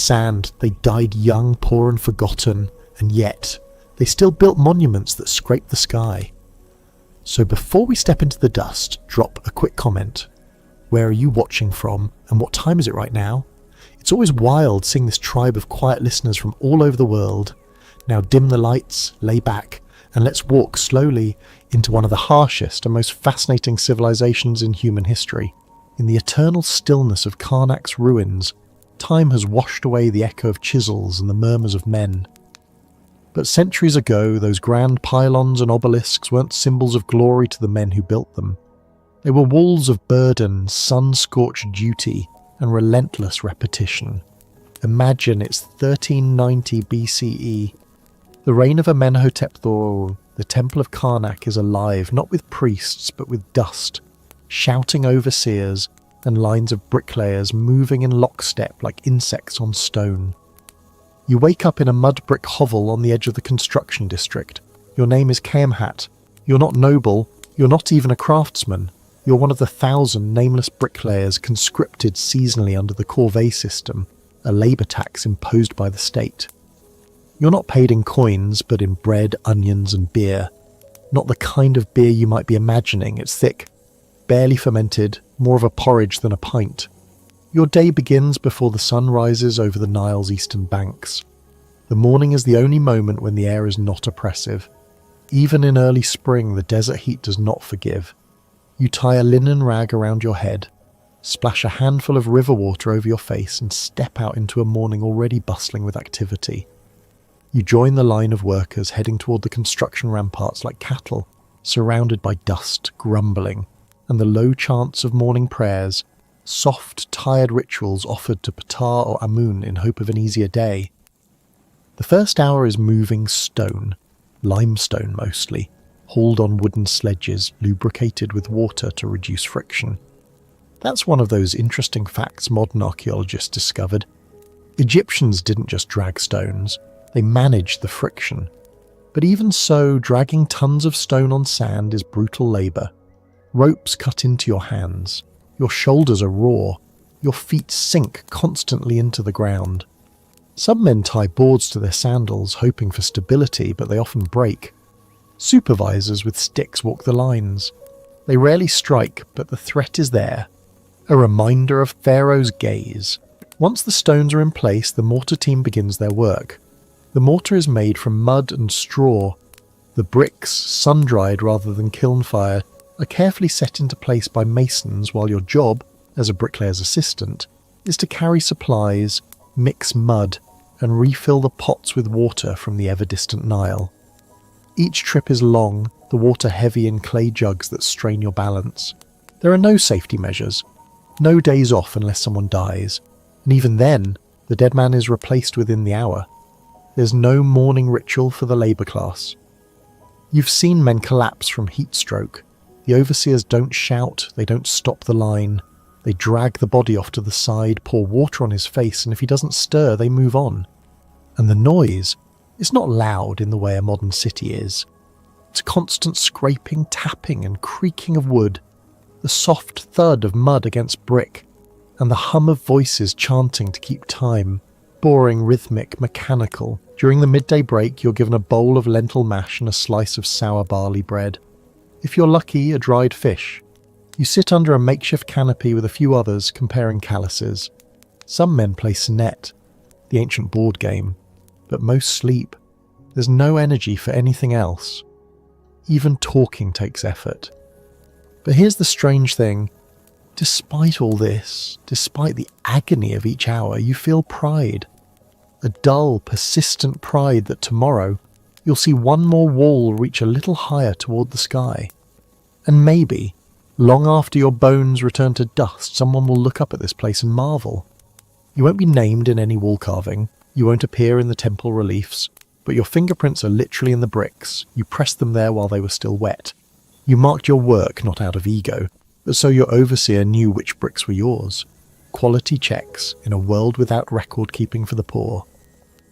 sand, they died young, poor and forgotten, and yet they still built monuments that scrape the sky. So before we step into the dust, drop a quick comment. Where are you watching from, and what time is it right now? It's always wild seeing this tribe of quiet listeners from all over the world. Now dim the lights, lay back, and let's walk slowly into one of the harshest and most fascinating civilizations in human history. In the eternal stillness of Karnak's ruins, time has washed away the echo of chisels and the murmurs of men. But centuries ago, those grand pylons and obelisks weren't symbols of glory to the men who built them. They were walls of burden, sun-scorched duty, and relentless repetition. Imagine it's 1390 BCE. The reign of Amenhotep II, the Temple of Karnak, is alive, not with priests, but with dust, shouting overseers and lines of bricklayers moving in lockstep like insects on stone. You wake up in a mud brick hovel on the edge of the construction district. Your name is Kemhat. You're not noble, you're not even a craftsman. You're one of the 1,000 nameless bricklayers conscripted seasonally under the corvée system, a labour tax imposed by the state. You're not paid in coins, but in bread, onions and beer. Not the kind of beer you might be imagining. It's thick, barely fermented, more of a porridge than a pint. Your day begins before the sun rises over the Nile's eastern banks. The morning is the only moment when the air is not oppressive. Even in early spring, the desert heat does not forgive. You tie a linen rag around your head, splash a handful of river water over your face and step out into a morning already bustling with activity. You join the line of workers heading toward the construction ramparts like cattle, surrounded by dust, grumbling, and the low chants of morning prayers, soft, tired rituals offered to Ptah or Amun in hope of an easier day. The first hour is moving stone, limestone mostly, hauled on wooden sledges, lubricated with water to reduce friction. That's one of those interesting facts modern archaeologists discovered. Egyptians didn't just drag stones, they managed the friction. But even so, dragging tons of stone on sand is brutal labour. Ropes cut into your hands, your shoulders are raw, your feet sink constantly into the ground. Some men tie boards to their sandals, hoping for stability, but they often break. Supervisors with sticks walk the lines. They rarely strike, but the threat is there. A reminder of Pharaoh's gaze. Once the stones are in place, the mortar team begins their work. The mortar is made from mud and straw. The bricks, sun-dried rather than kiln-fired, are carefully set into place by masons, while your job, as a bricklayer's assistant, is to carry supplies, mix mud, and refill the pots with water from the ever-distant Nile. Each trip is long, the water heavy in clay jugs that strain your balance. There are no safety measures, no days off unless someone dies, and even then, the dead man is replaced within the hour. There's no mourning ritual for the labour class. You've seen men collapse from heat stroke. The overseers don't shout, they don't stop the line. They drag the body off to the side, pour water on his face, and if he doesn't stir, they move on. And the noise, it's not loud in the way a modern city is. It's constant scraping, tapping and creaking of wood, the soft thud of mud against brick, and the hum of voices chanting to keep time, boring, rhythmic, mechanical. During the midday break, you're given a bowl of lentil mash and a slice of sour barley bread. If you're lucky, a dried fish. You sit under a makeshift canopy with a few others comparing calluses. Some men play Senet, the ancient board game, but most sleep. There's no energy for anything else. Even talking takes effort. But here's the strange thing. Despite all this, despite the agony of each hour, you feel pride. A dull, persistent pride that tomorrow you'll see one more wall reach a little higher toward the sky. And maybe, long after your bones return to dust, someone will look up at this place and marvel. You won't be named in any wall carving, you won't appear in the temple reliefs, but your fingerprints are literally in the bricks. You pressed them there while they were still wet. You marked your work not out of ego, but so your overseer knew which bricks were yours. Quality checks in a world without record-keeping for the poor.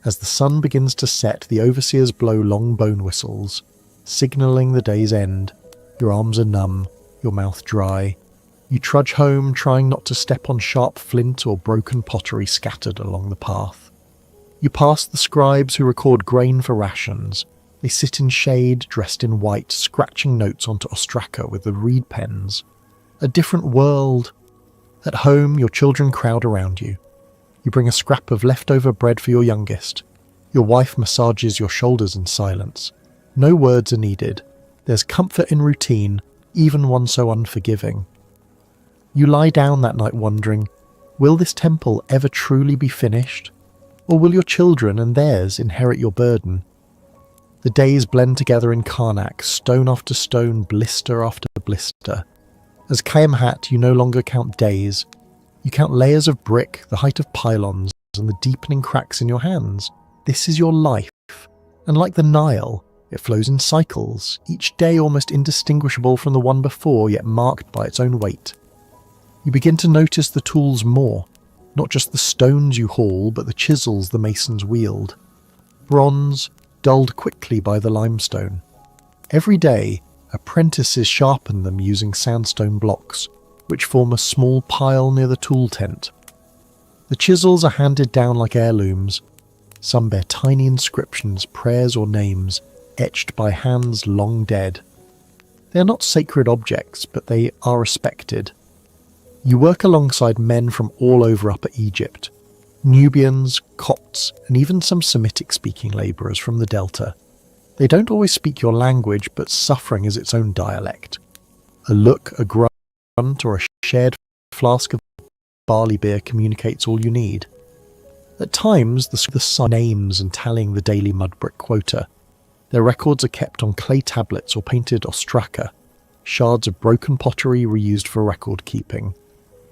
As the sun begins to set, the overseers blow long bone whistles, signalling the day's end. Your arms are numb, your mouth dry. You trudge home, trying not to step on sharp flint or broken pottery scattered along the path. You pass the scribes who record grain for rations. They sit in shade, dressed in white, scratching notes onto ostraka with the reed pens. A different world. At home, your children crowd around you. You bring a scrap of leftover bread for your youngest. Your wife massages your shoulders in silence. No words are needed. There's comfort in routine, even one so unforgiving. You lie down that night wondering, will this temple ever truly be finished? Or will your children and theirs inherit your burden? The days blend together in Karnak, stone after stone, blister after blister. As Kayamhat, you no longer count days. You count layers of brick, the height of pylons, and the deepening cracks in your hands. This is your life. And like the Nile, it flows in cycles, each day almost indistinguishable from the one before, yet marked by its own weight. You begin to notice the tools more, not just the stones you haul, but the chisels the masons wield. Bronze, dulled quickly by the limestone. Every day, apprentices sharpen them using sandstone blocks, which form a small pile near the tool tent. The chisels are handed down like heirlooms. Some bear tiny inscriptions, prayers or names, etched by hands long dead. They are not sacred objects, but they are respected. You work alongside men from all over Upper Egypt, Nubians, Copts, and even some Semitic-speaking labourers from the Delta. They don't always speak your language, but suffering is its own dialect. A look, a grunt, or a shared flask of barley beer communicates all you need. At times, the names and tallying the daily mud brick quota. Their records are kept on clay tablets or painted ostraka, shards of broken pottery reused for record keeping.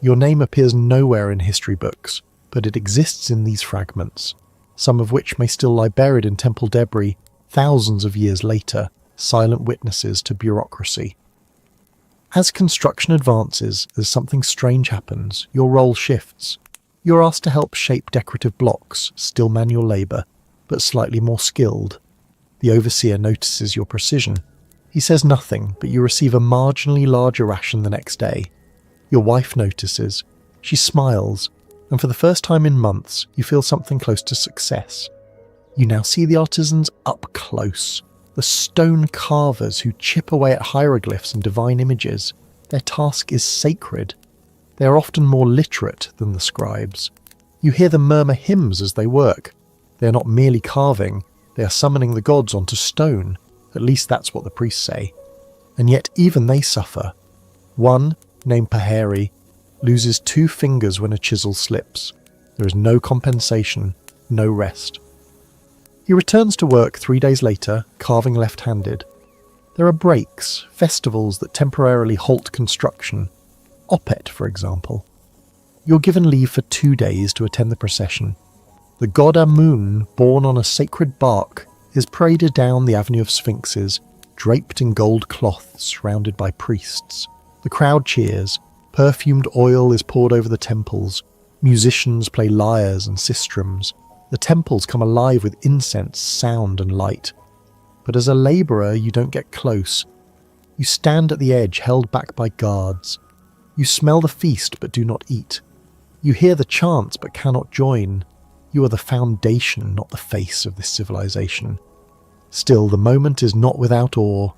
Your name appears nowhere in history books, but it exists in these fragments, some of which may still lie buried in temple debris thousands of years later, silent witnesses to bureaucracy. As construction advances, as something strange happens, your role shifts. You're asked to help shape decorative blocks, still manual labour, but slightly more skilled. The overseer notices your precision. He says nothing, but you receive a marginally larger ration the next day. Your wife notices. She smiles, and for the first time in months, you feel something close to success. You now see the artisans up close, the stone carvers who chip away at hieroglyphs and divine images. Their task is sacred. They are often more literate than the scribes. You hear them murmur hymns as they work. They are not merely carving, they are summoning the gods onto stone. At least that's what the priests say. And yet even they suffer. One, named Paheri, loses 2 fingers when a chisel slips. There is no compensation, no rest. He returns to work 3 days later, carving left-handed. There are breaks, festivals that temporarily halt construction. Opet, for example. You're given leave for 2 days to attend the procession. The god Amun, born on a sacred bark, is paraded down the avenue of sphinxes, draped in gold cloth, surrounded by priests. The crowd cheers. Perfumed oil is poured over the temples. Musicians play lyres and sistrums. The temples come alive with incense, sound and light. But as a labourer, you don't get close. You stand at the edge, held back by guards. You smell the feast, but do not eat. You hear the chants, but cannot join. You are the foundation, not the face of this civilization. Still, the moment is not without awe.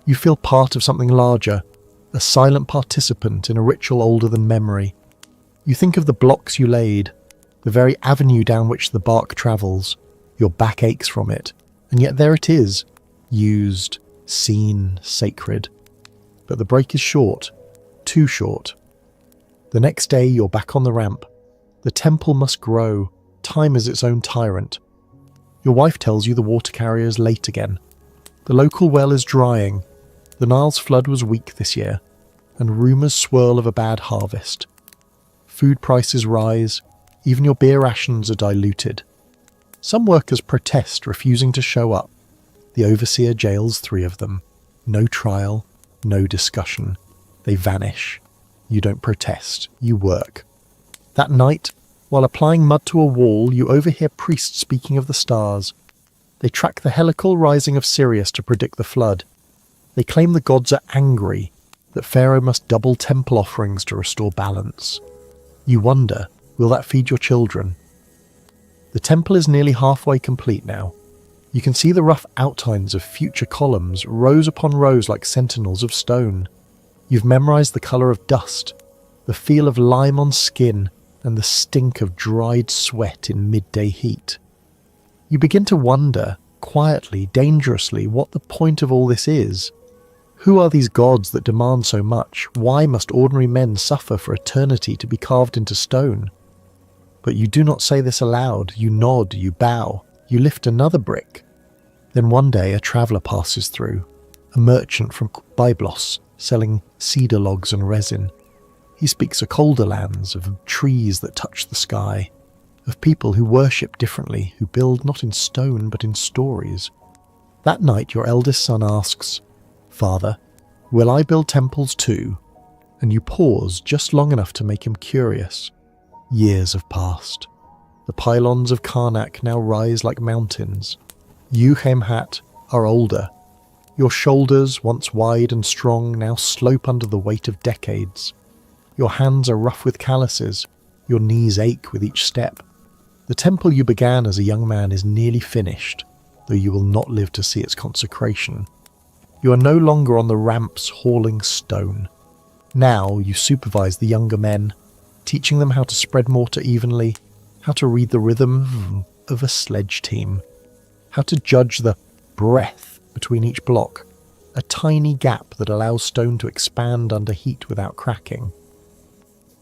You feel part of something larger, a silent participant in a ritual older than memory. You think of the blocks you laid, the very avenue down which the bark travels. Your back aches from it, and yet there it is, used, seen, sacred. But the break is short, too short. The next day you're back on the ramp. The temple must grow. Time is its own tyrant. Your wife tells you the water carrier is late again. The local well is drying. The Nile's flood was weak this year, and rumours swirl of a bad harvest. Food prices rise. Even your beer rations are diluted. Some workers protest, refusing to show up. The overseer jails 3 of them. No trial, no discussion. They vanish. You don't protest, you work. That night, while applying mud to a wall, you overhear priests speaking of the stars. They track the helical rising of Sirius to predict the flood. They claim the gods are angry, that Pharaoh must double temple offerings to restore balance. You wonder, will that feed your children? The temple is nearly halfway complete now. You can see the rough outlines of future columns, rows upon rows like sentinels of stone. You've memorized the colour of dust, the feel of lime on skin, and the stink of dried sweat in midday heat. You begin to wonder, quietly, dangerously, what the point of all this is. Who are these gods that demand so much? Why must ordinary men suffer for eternity to be carved into stone? But you do not say this aloud. You nod, you bow, you lift another brick. Then one day a traveller passes through, a merchant from Byblos, selling cedar logs and resin. He speaks of colder lands, of trees that touch the sky, of people who worship differently, who build not in stone but in stories. That night your eldest son asks, "Father, will I build temples too?" And you pause just long enough to make him curious. Years have passed. The pylons of Karnak now rise like mountains. You, Hemhat, are older. Your shoulders, once wide and strong, now slope under the weight of decades. Your hands are rough with calluses. Your knees ache with each step. The temple you began as a young man is nearly finished, though you will not live to see its consecration. You are no longer on the ramps hauling stone. Now you supervise the younger men, teaching them how to spread mortar evenly, how to read the rhythm of a sledge team, how to judge the breath between each block, a tiny gap that allows stone to expand under heat without cracking.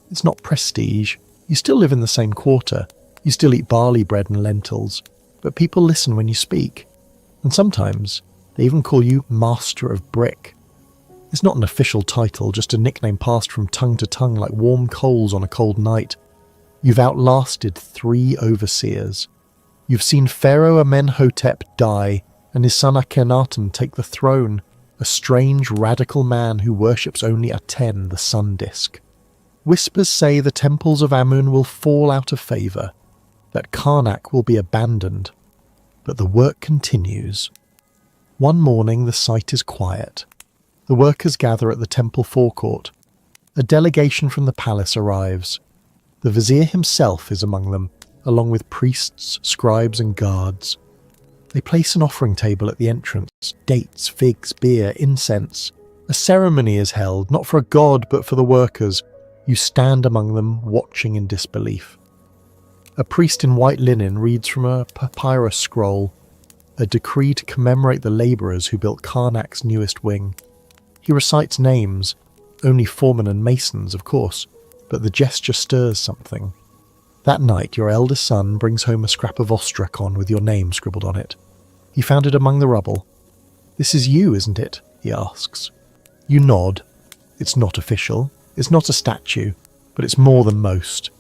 It's not prestige. You still live in the same quarter. You still eat barley bread and lentils, but people listen when you speak. And sometimes they even call you Master of Brick. It's not an official title, just a nickname passed from tongue to tongue like warm coals on a cold night. You've outlasted 3 overseers. You've seen Pharaoh Amenhotep die and his son Akhenaten take the throne, a strange radical man who worships only Aten, the sun disk. Whispers say the temples of Amun will fall out of favour, that Karnak will be abandoned. But the work continues. One morning the site is quiet. The workers gather at the temple forecourt. A delegation from the palace arrives. The vizier himself is among them, along with priests, scribes and guards. They place an offering table at the entrance, dates, figs, beer, incense. A ceremony is held, not for a god but for the workers. You stand among them, watching in disbelief. A priest in white linen reads from a papyrus scroll, a decree to commemorate the labourers who built Karnak's newest wing. He recites names, only foremen and masons, of course, but the gesture stirs something. That night your eldest son brings home a scrap of ostrakon with your name scribbled on it. He found it among the rubble. "This is you, isn't it?" he asks. You nod. It's not official. It's not a statue, but it's more than most.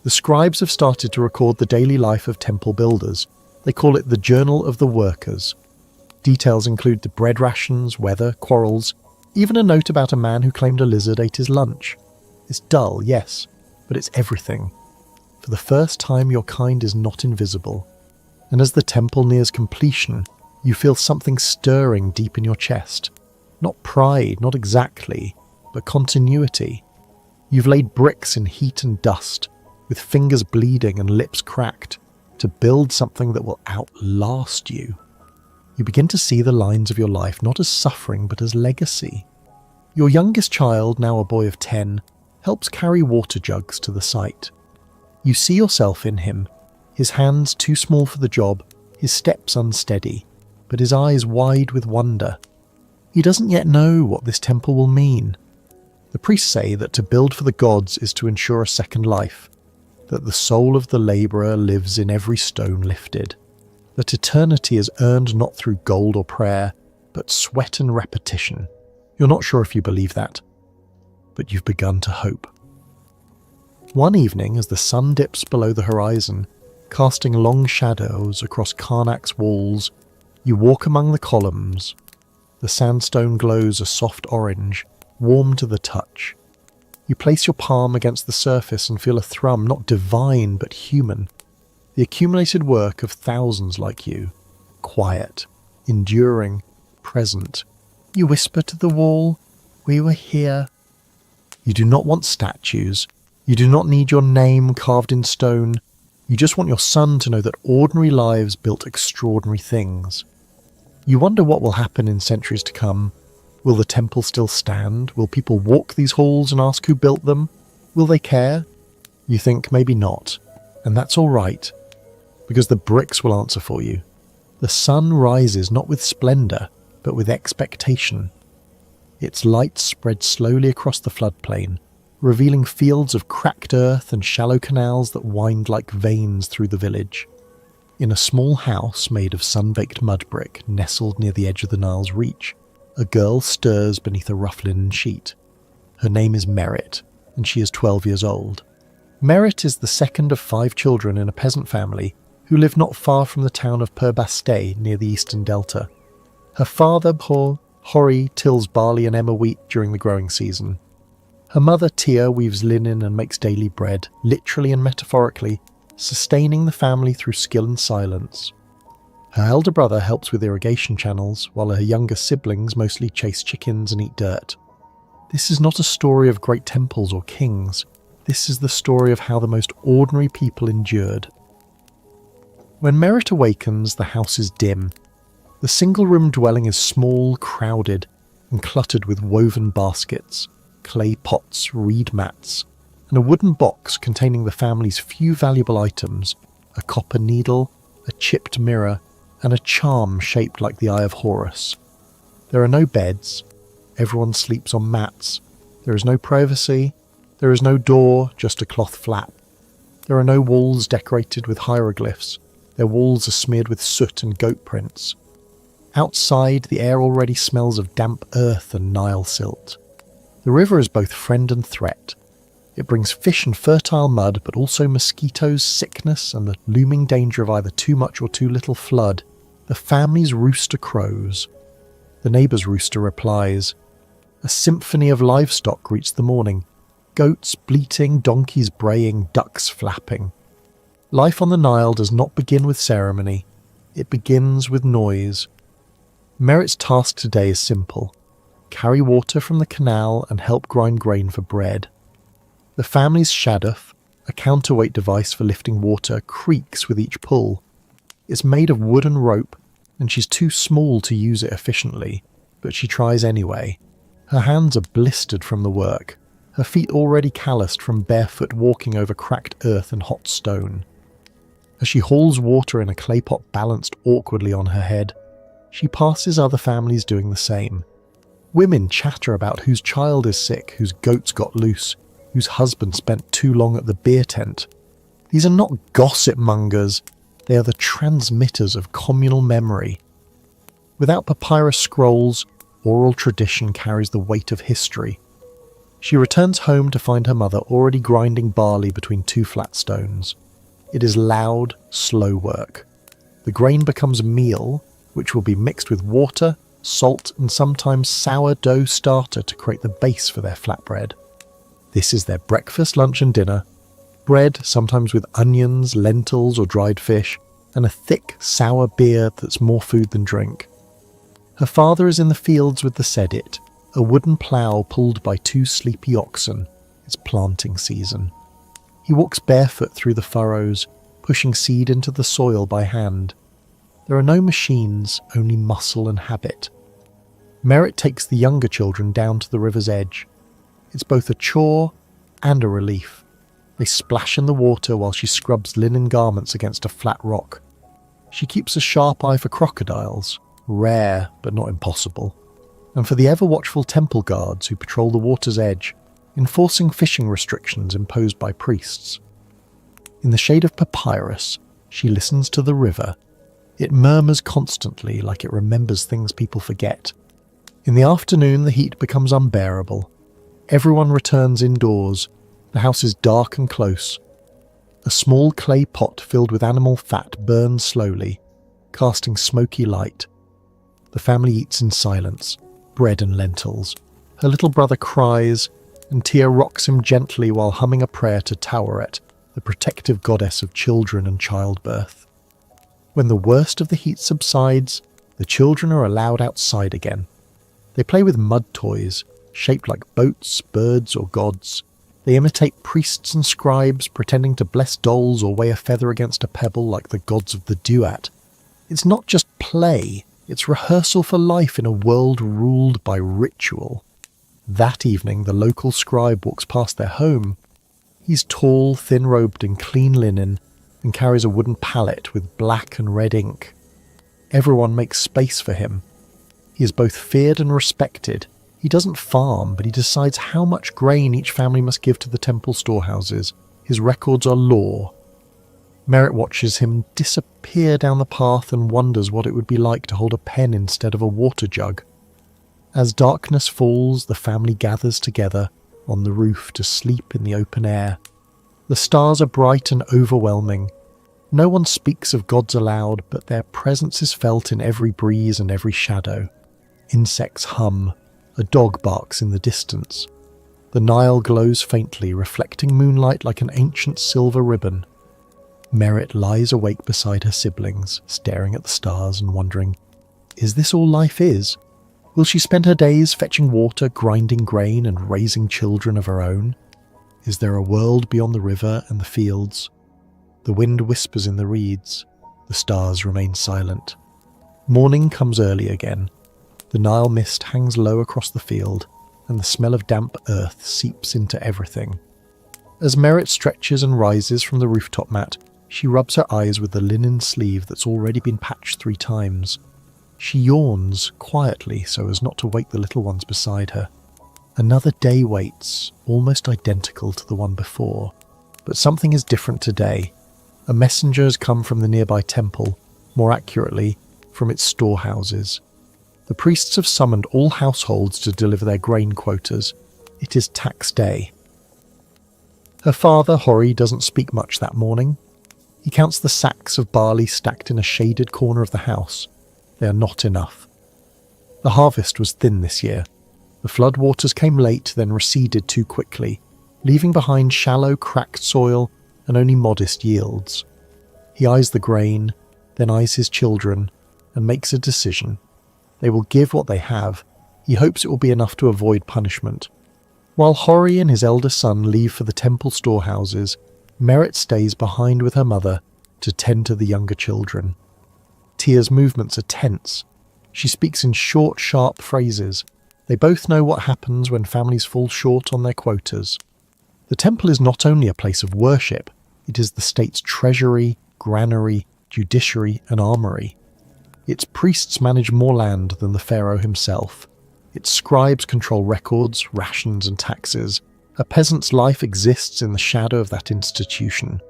The scribes have started to record the daily life of temple builders. They call it the Journal of the Workers. Details include the bread rations, weather, quarrels, even a note about a man who claimed a lizard ate his lunch. It's dull, yes, but it's everything. For the first time your kind is not invisible. And as the temple nears completion, you feel something stirring deep in your chest. Not pride, not exactly, but continuity. You've laid bricks in heat and dust, with fingers bleeding and lips cracked, to build something that will outlast you. You begin to see the lines of your life not as suffering but as legacy. Your youngest child, now a boy of 10, helps carry water jugs to the site. You see yourself in him, his hands too small for the job, his steps unsteady, but his eyes wide with wonder. He doesn't yet know what this temple will mean. The priests say that to build for the gods is to ensure a second life, that the soul of the labourer lives in every stone lifted, that eternity is earned not through gold or prayer, but sweat and repetition. You're not sure if you believe that, but you've begun to hope. One evening, as the sun dips below the horizon, casting long shadows across Karnak's walls, you walk among the columns. The sandstone glows a soft orange, warm to the touch. You place your palm against the surface and feel a thrum not divine but human, the accumulated work of thousands like you, quiet, enduring, present. You whisper to the wall, We were here. You do not want statues. You do not need your name carved in stone. You just want your son to know that ordinary lives built extraordinary things. You wonder what will happen in centuries to come. Will the temple still stand? Will people walk these halls and ask who built them? Will they care? You think maybe not. And that's all right, because the bricks will answer for you. The sun rises not with splendour, but with expectation. Its light spreads slowly across the floodplain, revealing fields of cracked earth and shallow canals that wind like veins through the village. In a small house made of sun-baked mud brick nestled near the edge of the Nile's reach, a girl stirs beneath a rough linen sheet. Her name is Merit, and she is 12 years old. Merit is the second of 5 children in a peasant family who live not far from the town of Purbaste near the eastern delta. Her father, Hori, tills barley and emmer wheat during the growing season. Her mother, Tia, weaves linen and makes daily bread, literally and metaphorically, sustaining the family through skill and silence. Her elder brother helps with irrigation channels, while her younger siblings mostly chase chickens and eat dirt. This is not a story of great temples or kings. This is the story of how the most ordinary people endured. When Merit awakens, the house is dim. The single-room dwelling is small, crowded, and cluttered with woven baskets, clay pots, reed mats, and a wooden box containing the family's few valuable items, a copper needle, a chipped mirror, and a charm shaped like the Eye of Horus. There are no beds. Everyone sleeps on mats. There is no privacy. There is no door, just a cloth flap. There are no walls decorated with hieroglyphs. Their walls are smeared with soot and goat prints. Outside, the air already smells of damp earth and Nile silt. The river is both friend and threat. It brings fish and fertile mud, but also mosquitoes, sickness, and the looming danger of either too much or too little flood. The family's rooster crows. The neighbour's rooster replies. A symphony of livestock greets the morning. Goats bleating, donkeys braying, ducks flapping. Life on the Nile does not begin with ceremony. It begins with noise. Merit's task today is simple. Carry water from the canal and help grind grain for bread. The family's shaduf, a counterweight device for lifting water, creaks with each pull. It's made of wood and rope, and she's too small to use it efficiently, but she tries anyway. Her hands are blistered from the work, her feet already calloused from barefoot walking over cracked earth and hot stone. As she hauls water in a clay pot balanced awkwardly on her head, she passes other families doing the same. Women chatter about whose child is sick, whose goats got loose, whose husband spent too long at the beer tent. These are not gossip mongers, they are the transmitters of communal memory. Without papyrus scrolls, oral tradition carries the weight of history. She returns home to find her mother already grinding barley between 2 flat stones. It is loud, slow work. The grain becomes meal, which will be mixed with water, salt, and sometimes sourdough starter to create the base for their flatbread. This is their breakfast, lunch, and dinner. Bread, sometimes with onions, lentils, or dried fish, and a thick, sour beer that's more food than drink. Her father is in the fields with the sedit, a wooden plough pulled by 2 sleepy oxen. It's planting season. He walks barefoot through the furrows, pushing seed into the soil by hand. There are no machines, only muscle and habit. Merit takes the younger children down to the river's edge. It's both a chore and a relief. They splash in the water while she scrubs linen garments against a flat rock. She keeps a sharp eye for crocodiles, rare but not impossible, and for the ever-watchful temple guards who patrol the water's edge, enforcing fishing restrictions imposed by priests. In the shade of papyrus, she listens to the river. It murmurs constantly like it remembers things people forget. In the afternoon, the heat becomes unbearable. Everyone returns indoors. The house is dark and close. A small clay pot filled with animal fat burns slowly, casting smoky light. The family eats in silence, bread and lentils. Her little brother cries, and Tia rocks him gently while humming a prayer to Taweret, the protective goddess of children and childbirth. When the worst of the heat subsides, the children are allowed outside again. They play with mud toys, shaped like boats, birds, or gods. They imitate priests and scribes, pretending to bless dolls or weigh a feather against a pebble like the gods of the duat. It's not just play, it's rehearsal for life in a world ruled by ritual. That evening, the local scribe walks past their home. He's tall, thin-robed in clean linen, and carries a wooden pallet with black and red ink. Everyone makes space for him. He is both feared and respected. He doesn't farm, but he decides how much grain each family must give to the temple storehouses. His records are law. Merritt watches him disappear down the path and wonders what it would be like to hold a pen instead of a water jug. As darkness falls, the family gathers together on the roof to sleep in the open air. The stars are bright and overwhelming. No one speaks of gods aloud, but their presence is felt in every breeze and every shadow. Insects hum. A dog barks in the distance. The Nile glows faintly, reflecting moonlight like an ancient silver ribbon. Merritt lies awake beside her siblings, staring at the stars and wondering, is this all life is? Will she spend her days fetching water, grinding grain, and raising children of her own? Is there a world beyond the river and the fields? The wind whispers in the reeds. The stars remain silent. Morning comes early again. The Nile mist hangs low across the field, and the smell of damp earth seeps into everything. As Merritt stretches and rises from the rooftop mat, she rubs her eyes with the linen sleeve that's already been patched 3 times. She yawns quietly so as not to wake the little ones beside her. Another day waits, almost identical to the one before. But something is different today. A messenger has come from the nearby temple, more accurately, from its storehouses. The priests have summoned all households to deliver their grain quotas. It is tax day. Her father, Horry, doesn't speak much that morning. He counts the sacks of barley stacked in a shaded corner of the house. They are not enough. The harvest was thin this year. The flood waters came late, then receded too quickly, leaving behind shallow, cracked soil and only modest yields. He eyes the grain, then eyes his children, and makes a decision. They will give what they have. He hopes it will be enough to avoid punishment. While Horry and his elder son leave for the temple storehouses, Merritt stays behind with her mother to tend to the younger children. Tia's movements are tense. She speaks in short, sharp phrases. They both know what happens when families fall short on their quotas. The temple is not only a place of worship, it is the state's treasury, granary, judiciary, and armory. Its priests manage more land than the pharaoh himself. Its scribes control records, rations, and taxes. A peasant's life exists in the shadow of that institution.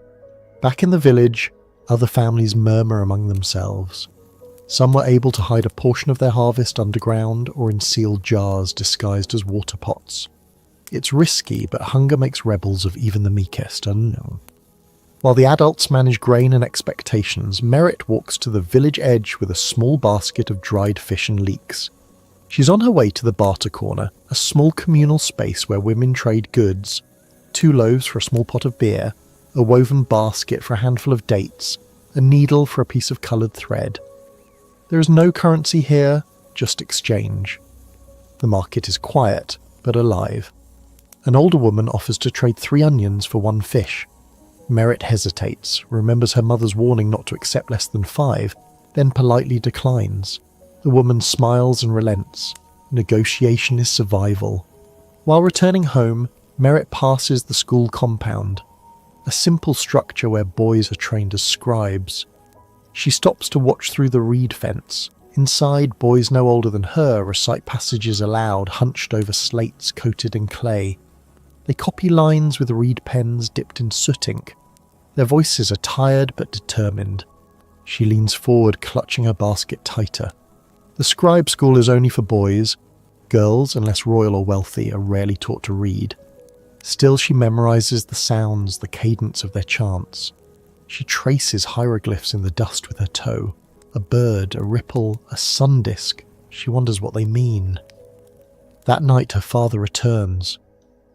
Back in the village, other families murmur among themselves. Some were able to hide a portion of their harvest underground or in sealed jars disguised as water pots. It's risky, but hunger makes rebels of even the meekest unknown. While the adults manage grain and expectations, Merritt walks to the village edge with a small basket of dried fish and leeks. She's on her way to the barter corner, a small communal space where women trade goods, 2 loaves for a small pot of beer, a woven basket for a handful of dates, a needle for a piece of coloured thread. There is no currency here, just exchange. The market is quiet, but alive. An older woman offers to trade 3 onions for 1 fish. Merritt hesitates, remembers her mother's warning not to accept less than 5, then politely declines. The woman smiles and relents. Negotiation is survival. While returning home, Merritt passes the school compound, a simple structure where boys are trained as scribes. She stops to watch through the reed fence. Inside, boys no older than her recite passages aloud, hunched over slates coated in clay. They copy lines with reed pens dipped in soot ink. Their voices are tired but determined. She leans forward, clutching her basket tighter. The scribe school is only for boys. Girls, unless royal or wealthy, are rarely taught to read. Still, she memorizes the sounds, the cadence of their chants. She traces hieroglyphs in the dust with her toe. A bird, a ripple, a sun disk. She wonders what they mean. That night her father returns.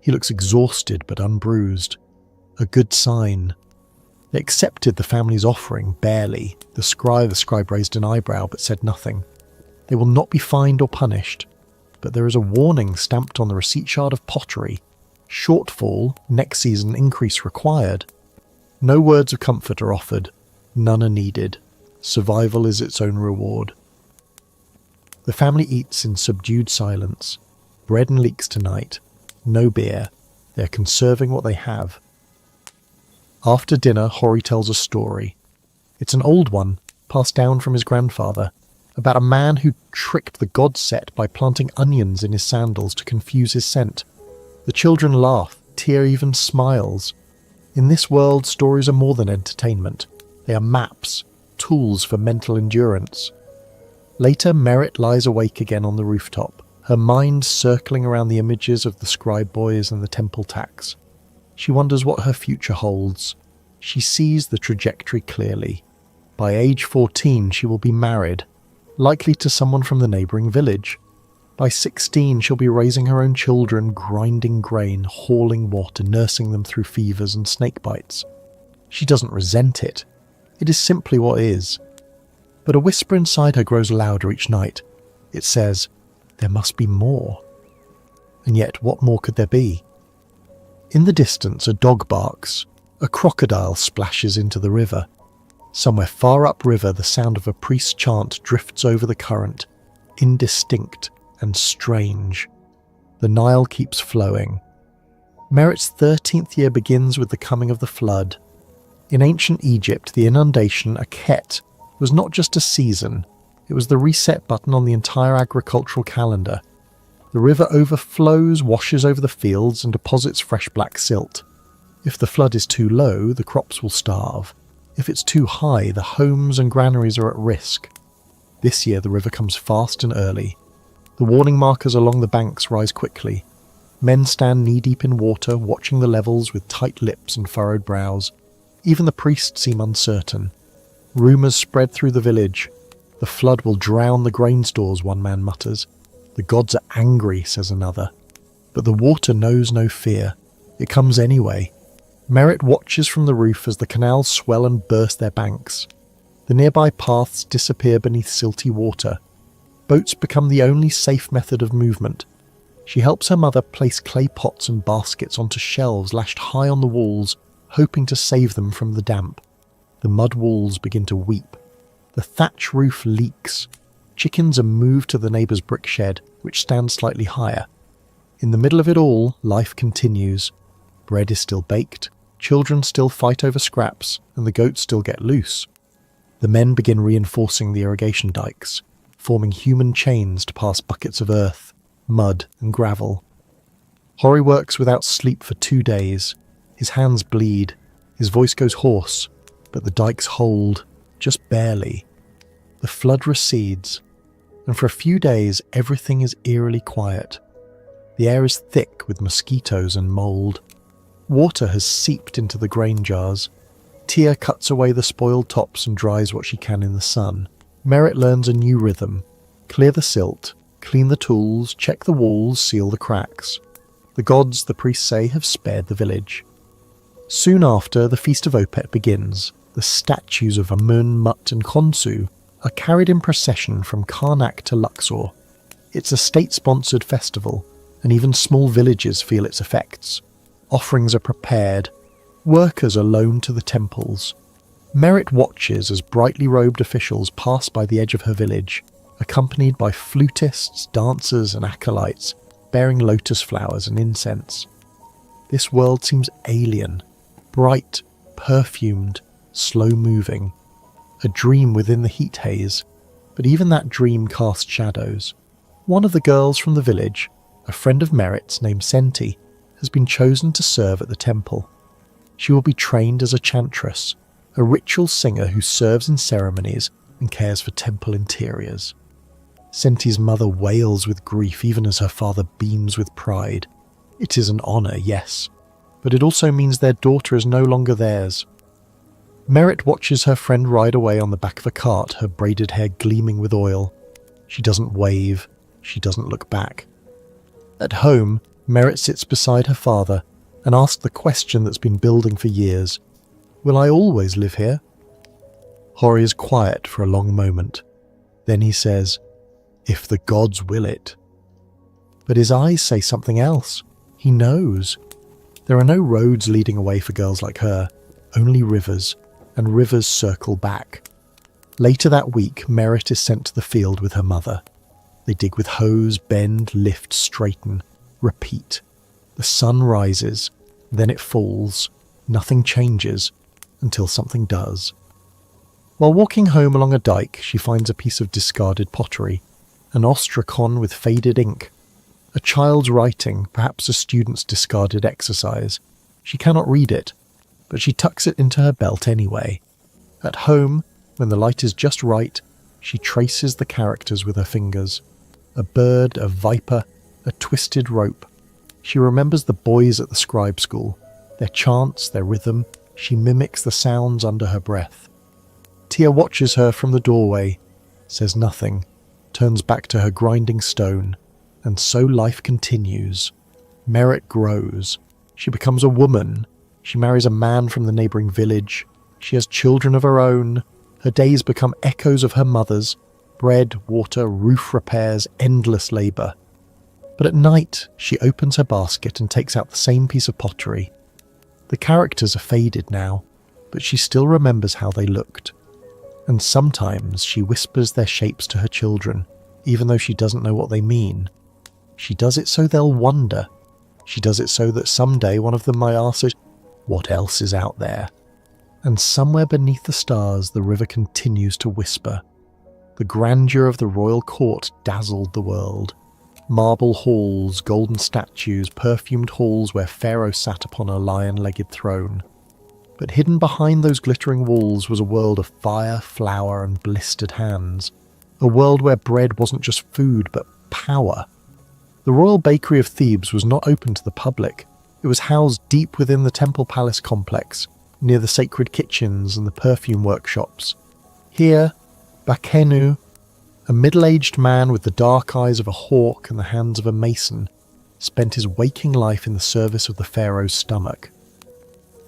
He looks exhausted but unbruised. A good sign. They accepted the family's offering, barely. The scribe raised an eyebrow but said nothing. They will not be fined or punished. but there is a warning stamped on the receipt shard of pottery. Shortfall, next season increase required. No words of comfort are offered. None are needed. Survival is its own reward. The family eats in subdued silence. Bread and leeks tonight. No beer. They are conserving what they have. After dinner, Hori tells a story. It's an old one, passed down from his grandfather, about a man who tricked the god set by planting onions in his sandals to confuse his scent. The children laugh. Tia even smiles. In this world, stories are more than entertainment. They are maps, tools for mental endurance. Later, Merit lies awake again on the rooftop, her mind circling around the images of the scribe boys and the temple tax. She wonders what her future holds. She sees the trajectory clearly. By age 14, she will be married, likely to someone from the neighbouring village. By 16, she'll be raising her own children, grinding grain, hauling water, nursing them through fevers and snake bites. She doesn't resent it. It is simply what is. But a whisper inside her grows louder each night. It says, there must be more. And yet, what more could there be? In the distance, a dog barks. A crocodile splashes into the river. Somewhere far upriver, the sound of a priest's chant drifts over the current, indistinct and strange. The Nile keeps flowing. Merit's 13th year begins with the coming of the flood. In ancient Egypt, the inundation, a ket, was not just a season, it was the reset button on the entire agricultural calendar. The river overflows, washes over the fields, and deposits fresh black silt. If the flood is too low, the crops will starve. If it's too high, the homes and granaries are at risk. This year the river comes fast and early. The warning markers along the banks rise quickly. Men stand knee-deep in water, watching the levels with tight lips and furrowed brows. Even the priests seem uncertain. Rumours spread through the village. The flood will drown the grain stores, one man mutters. The gods are angry, says another. But the water knows no fear. It comes anyway. Merit watches from the roof as the canals swell and burst their banks. The nearby paths disappear beneath silty water. Boats become the only safe method of movement. She helps her mother place clay pots and baskets onto shelves lashed high on the walls, hoping to save them from the damp. The mud walls begin to weep. The thatch roof leaks. Chickens are moved to the neighbour's brick shed, which stands slightly higher. In the middle of it all, life continues. Bread is still baked, children still fight over scraps, and the goats still get loose. The men begin reinforcing the irrigation dikes, forming human chains to pass buckets of earth, mud and gravel. Hori works without sleep for 2 days. His hands bleed, his voice goes hoarse, but the dikes hold, just barely. The flood recedes, and for a few days everything is eerily quiet. The air is thick with mosquitoes and mould. Water has seeped into the grain jars. Tia cuts away the spoiled tops and dries what she can in the sun. Merit learns a new rhythm. Clear the silt, clean the tools, check the walls, seal the cracks. The gods, the priests say, have spared the village. Soon after, the Feast of Opet begins. The statues of Amun, Mut and Khonsu are carried in procession from Karnak to Luxor. It's a state-sponsored festival, and even small villages feel its effects. Offerings are prepared. Workers are loaned to the temples. Merit watches as brightly robed officials pass by the edge of her village, accompanied by flutists, dancers and acolytes, bearing lotus flowers and incense. This world seems alien, bright, perfumed, slow-moving. A dream within the heat haze, but even that dream casts shadows. One of the girls from the village, a friend of Merit's named Senti, has been chosen to serve at the temple. She will be trained as a chantress, a ritual singer who serves in ceremonies and cares for temple interiors. Senti's mother wails with grief even as her father beams with pride. It is an honour, yes, but it also means their daughter is no longer theirs. Merit watches her friend ride away on the back of a cart, her braided hair gleaming with oil. She doesn't wave, she doesn't look back. At home, Merit sits beside her father and asks the question that's been building for years. Will I always live here? Hori is quiet for a long moment. Then he says, if the gods will it. But his eyes say something else. He knows. There are no roads leading away for girls like her, only rivers, and rivers circle back. Later that week, Merit is sent to the field with her mother. They dig with hose, bend, lift, straighten, repeat. The sun rises, then it falls. Nothing changes until something does. While walking home along a dike, she finds a piece of discarded pottery, an ostrakon with faded ink. A child's writing, perhaps a student's discarded exercise. She cannot read it, but she tucks it into her belt anyway. At home, when the light is just right, she traces the characters with her fingers. A bird, a viper, a twisted rope. She remembers the boys at the scribe school, their chants, their rhythm. She mimics the sounds under her breath. Tia watches her from the doorway, says nothing, turns back to her grinding stone, and so life continues. Merit grows. She becomes a woman. She marries a man from the neighbouring village. She has children of her own. Her days become echoes of her mother's. Bread, water, roof repairs, endless labour. But at night, she opens her basket and takes out the same piece of pottery. The characters are faded now, but she still remembers how they looked. And sometimes she whispers their shapes to her children, even though she doesn't know what they mean. She does it so they'll wonder. She does it so that someday one of them might ask her, what else is out there? And somewhere beneath the stars the river continues to whisper. The grandeur of the royal court dazzled the world. Marble halls, golden statues, perfumed halls where Pharaoh sat upon a lion-legged throne. But hidden behind those glittering walls was a world of fire, flour, and blistered hands. A world where bread wasn't just food, but power. The royal bakery of Thebes was not open to the public. It was housed deep within the Temple Palace complex, near the sacred kitchens and the perfume workshops. Here, Bakenu, a middle-aged man with the dark eyes of a hawk and the hands of a mason, spent his waking life in the service of the pharaoh's stomach.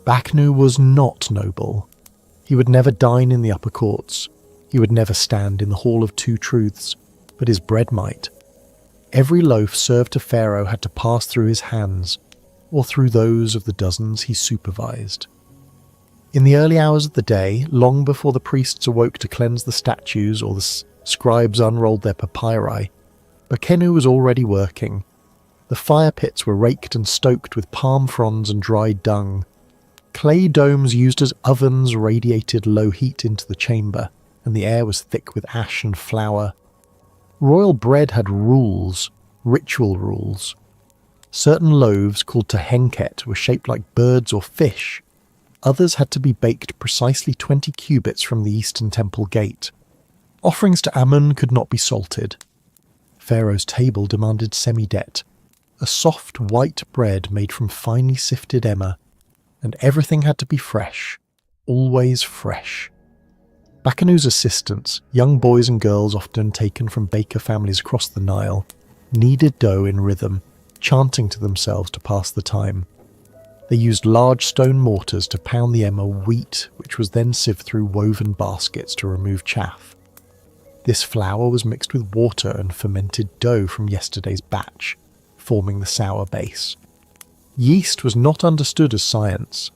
Bakenu was not noble. He would never dine in the upper courts. He would never stand in the Hall of Two Truths, but his bread might. Every loaf served to Pharaoh had to pass through his hands, or through those of the dozens he supervised. In the early hours of the day, long before the priests awoke to cleanse the statues or the scribes unrolled their papyri, Bakenu was already working. The fire pits were raked and stoked with palm fronds and dried dung. Clay domes used as ovens radiated low heat into the chamber, and the air was thick with ash and flour. Royal bread had rules, ritual rules. Certain loaves, called tehenket, were shaped like birds or fish. Others had to be baked precisely 20 cubits from the eastern temple gate. Offerings to Amun could not be salted. Pharaoh's table demanded semidet, a soft white bread made from finely sifted emmer, and everything had to be fresh, always fresh. Bakenu's assistants, young boys and girls often taken from baker families across the Nile, kneaded dough in rhythm, chanting to themselves to pass the time. They used large stone mortars to pound the emmer wheat, which was then sieved through woven baskets to remove chaff. This flour was mixed with water and fermented dough from yesterday's batch, forming the sour base. Yeast was not understood as science.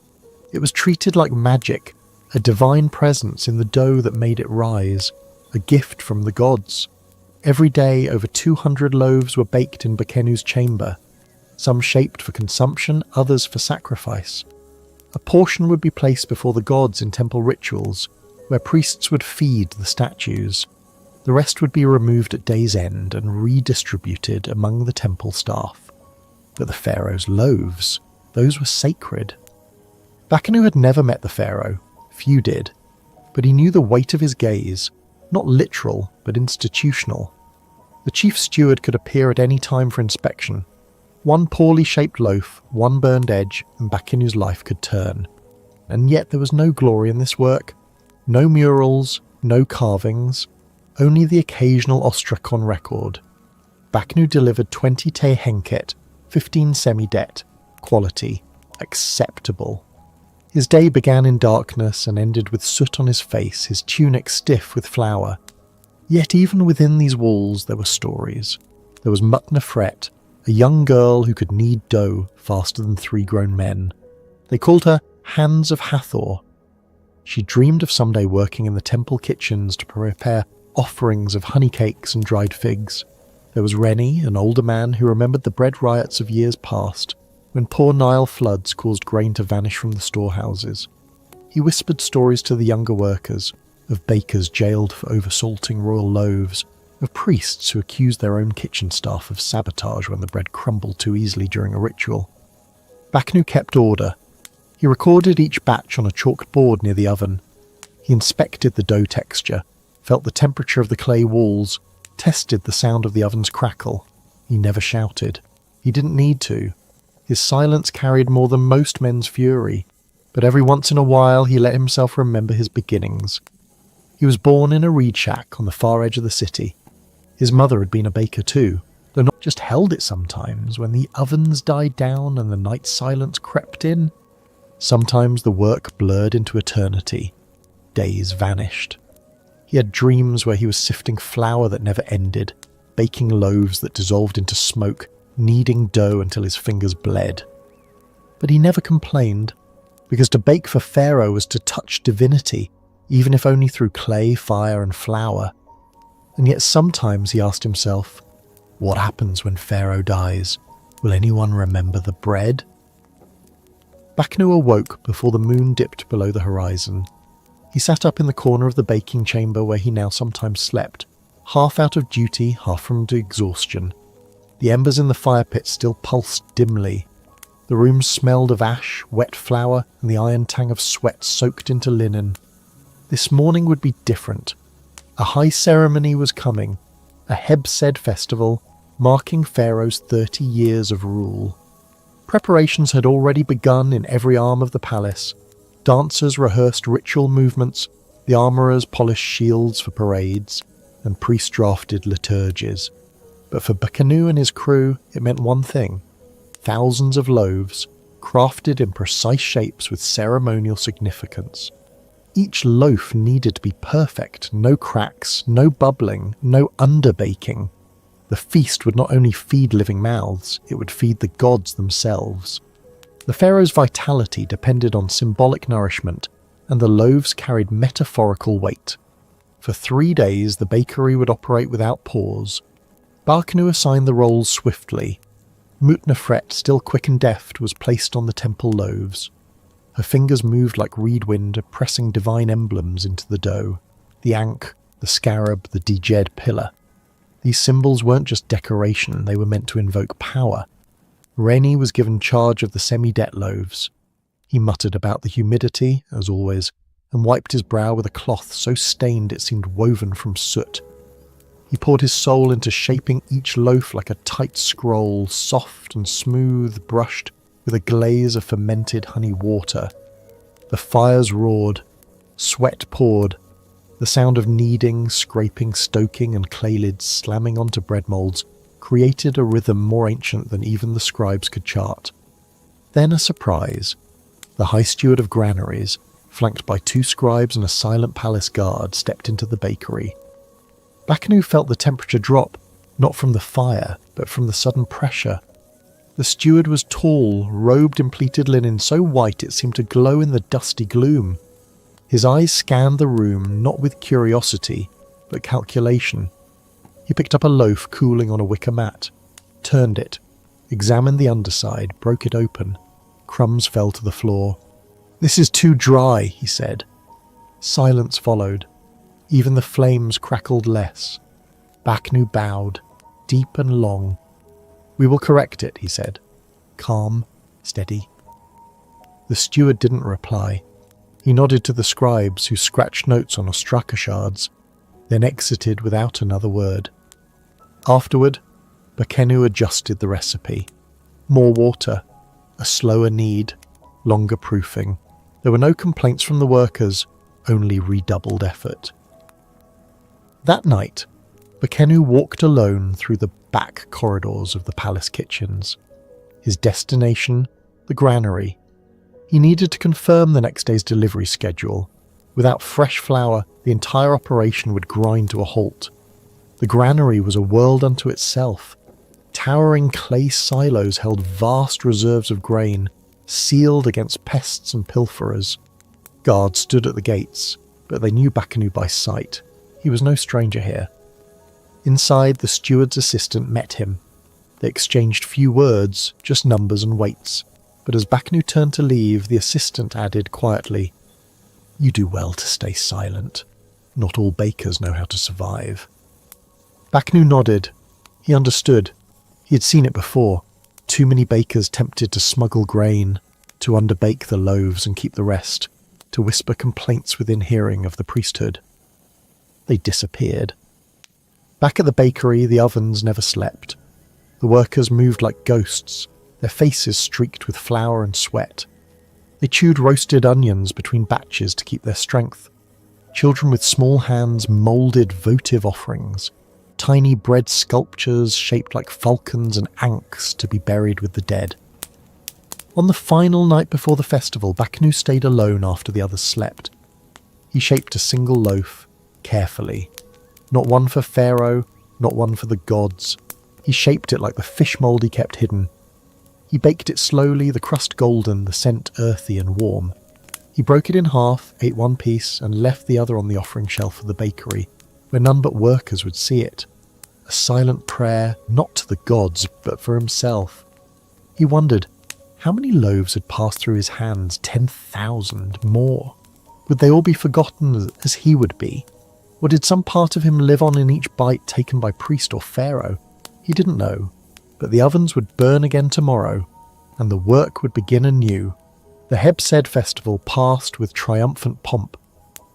It was treated like magic, a divine presence in the dough that made it rise, a gift from the gods. Every day, over 200 loaves were baked in Bakenu's chamber, some shaped for consumption, others for sacrifice. A portion would be placed before the gods in temple rituals, where priests would feed the statues. The rest would be removed at day's end and redistributed among the temple staff. But the pharaoh's loaves, those were sacred. Bakenu had never met the pharaoh. Few did, but he knew the weight of his gaze, not literal, but institutional. The chief steward could appear at any time for inspection. One poorly shaped loaf, one burned edge, and Bakenu's life could turn. And yet there was no glory in this work. No murals, no carvings, only the occasional ostrakon record. Bakenu delivered 20 tehenket, 15 semidet, quality, acceptable. His day began in darkness and ended with soot on his face, his tunic stiff with flour. Yet even within these walls there were stories. There was Mutnefret, a young girl who could knead dough faster than 3 grown men. They called her Hands of Hathor. She dreamed of someday working in the temple kitchens to prepare offerings of honey cakes and dried figs. There was Rennie, an older man who remembered the bread riots of years past, when poor Nile floods caused grain to vanish from the storehouses. He whispered stories to the younger workers, of bakers jailed for oversalting royal loaves, of priests who accused their own kitchen staff of sabotage when the bread crumbled too easily during a ritual. Baknu kept order. He recorded each batch on a chalked board near the oven. He inspected the dough texture, felt the temperature of the clay walls, tested the sound of the oven's crackle. He never shouted. He didn't need to. His silence carried more than most men's fury, but every once in a while he let himself remember his beginnings. He was born in a reed shack on the far edge of the city. His mother had been a baker too, though not just held it sometimes when the ovens died down and the night silence crept in. Sometimes the work blurred into eternity. Days vanished. He had dreams where he was sifting flour that never ended, baking loaves that dissolved into smoke, kneading dough until his fingers bled. But he never complained, because to bake for Pharaoh was to touch divinity, even if only through clay, fire, and flour. And yet sometimes he asked himself, what happens when Pharaoh dies? Will anyone remember the bread? Baknu awoke before the moon dipped below the horizon. He sat up in the corner of the baking chamber where he now sometimes slept, half out of duty, half from exhaustion. The embers in the fire pit still pulsed dimly. The room smelled of ash, wet flour, and the iron tang of sweat soaked into linen. This morning would be different. A high ceremony was coming, a Hebsed festival, marking Pharaoh's 30 years of rule. Preparations had already begun in every arm of the palace. Dancers rehearsed ritual movements, the armourers polished shields for parades, and priests drafted liturgies. But for Bakanu and his crew, it meant one thing: thousands of loaves, crafted in precise shapes with ceremonial significance. Each loaf needed to be perfect, no cracks, no bubbling, no underbaking. The feast would not only feed living mouths, it would feed the gods themselves. The pharaoh's vitality depended on symbolic nourishment, and the loaves carried metaphorical weight. For 3 days the bakery would operate without pause. Baknu assigned the roles swiftly. Mutnefret, still quick and deft, was placed on the temple loaves. Her fingers moved like reed wind, pressing divine emblems into the dough. The ankh, the scarab, the djed pillar. These symbols weren't just decoration, they were meant to invoke power. Rennie was given charge of the semi-det loaves. He muttered about the humidity, as always, and wiped his brow with a cloth so stained it seemed woven from soot. He poured his soul into shaping each loaf like a tight scroll, soft and smooth, brushed with a glaze of fermented honey water. The fires roared, sweat poured, the sound of kneading, scraping, stoking, and clay lids slamming onto bread moulds created a rhythm more ancient than even the scribes could chart. Then a surprise. The high steward of granaries, flanked by 2 scribes and a silent palace guard, stepped into the bakery. Baknu felt the temperature drop, not from the fire, but from the sudden pressure. The steward was tall, robed in pleated linen so white it seemed to glow in the dusty gloom. His eyes scanned the room not with curiosity, but calculation. He picked up a loaf cooling on a wicker mat, turned it, examined the underside, broke it open. Crumbs fell to the floor. "This is too dry," he said. Silence followed. Even the flames crackled less. Baknu bowed, deep and long. "We will correct it," he said. Calm, steady. The steward didn't reply. He nodded to the scribes, who scratched notes on ostraka shards, then exited without another word. Afterward, Bakenu adjusted the recipe. More water, a slower knead, longer proofing. There were no complaints from the workers, only redoubled effort. That night, Bakenu walked alone through the back corridors of the palace kitchens. His destination, the granary. He needed to confirm the next day's delivery schedule. Without fresh flour, the entire operation would grind to a halt. The granary was a world unto itself. towering clay silos held vast reserves of grain, sealed against pests and pilferers. Guards stood at the gates, but they knew Bakanu by sight. He was no stranger here. Inside, the steward's assistant met him. They exchanged few words, just numbers and weights, but as Bakanu turned to leave, the assistant added quietly, "You do well to stay silent. Not all bakers know how to survive." Bakanu nodded. He understood. He had seen it before. Too many bakers tempted to smuggle grain, to underbake the loaves and keep the rest, to whisper complaints within hearing of the priesthood. They disappeared. Back at the bakery, the ovens never slept. The workers moved like ghosts, their faces streaked with flour and sweat. They chewed roasted onions between batches to keep their strength. Children with small hands moulded votive offerings, tiny bread sculptures shaped like falcons and ankhs to be buried with the dead. On the final night before the festival, Bakanu stayed alone after the others slept. He shaped a single loaf, carefully. Not one for Pharaoh, not one for the gods. He shaped it like the fish mould he kept hidden. He baked it slowly, the crust golden, the scent earthy and warm. He broke it in half, ate one piece, and left the other on the offering shelf of the bakery, where none but workers would see it. A silent prayer, not to the gods, but for himself. He wondered, how many loaves had passed through his hands? 10,000 more. Would they all be forgotten as he would be? Or did some part of him live on in each bite taken by priest or pharaoh? He didn't know, but the ovens would burn again tomorrow, and the work would begin anew. The Hebsed festival passed with triumphant pomp.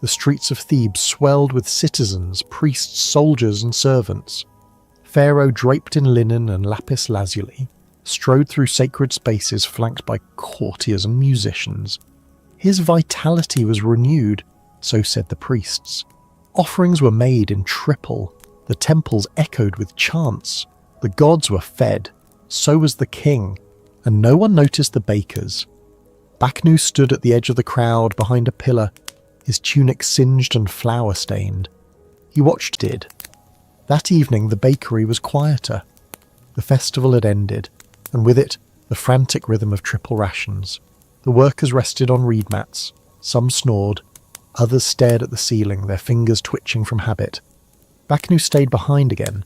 The streets of Thebes swelled with citizens, priests, soldiers, and servants. Pharaoh, draped in linen and lapis lazuli, strode through sacred spaces flanked by courtiers and musicians. His vitality was renewed, so said the priests. Offerings were made in triple. The temples echoed with chants. The gods were fed. So was the king, and no one noticed the bakers. Bakanu stood at the edge of the crowd behind a pillar, his tunic singed and flour-stained. He watched it. That evening the bakery was quieter. The festival had ended, and with it the frantic rhythm of triple rations. The workers rested on reed mats. Some snored. Others stared at the ceiling, their fingers twitching from habit. Bakanu stayed behind again,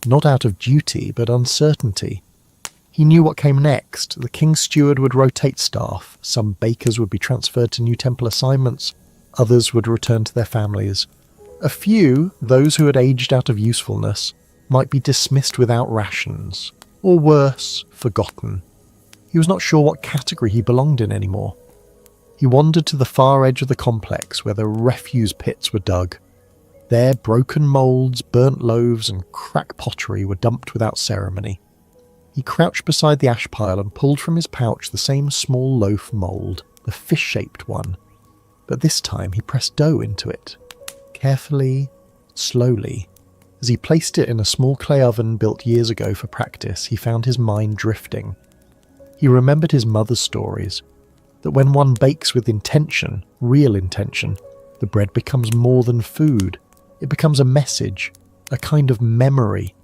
not out of duty, but uncertainty. He knew what came next. The king's steward would rotate staff. Some bakers would be transferred to new temple assignments. Others would return to their families. A few, those who had aged out of usefulness, might be dismissed without rations, or worse, forgotten. He was not sure what category he belonged in anymore. He wandered to the far edge of the complex where the refuse pits were dug. There, broken moulds, burnt loaves, and cracked pottery were dumped without ceremony. He crouched beside the ash pile and pulled from his pouch the same small loaf mould, the fish-shaped one. But this time he pressed dough into it. Carefully, slowly. As he placed it in a small clay oven built years ago for practice, he found his mind drifting. He remembered his mother's stories, that when one bakes with intention, real intention, the bread becomes more than food. It becomes a message, a kind of memory.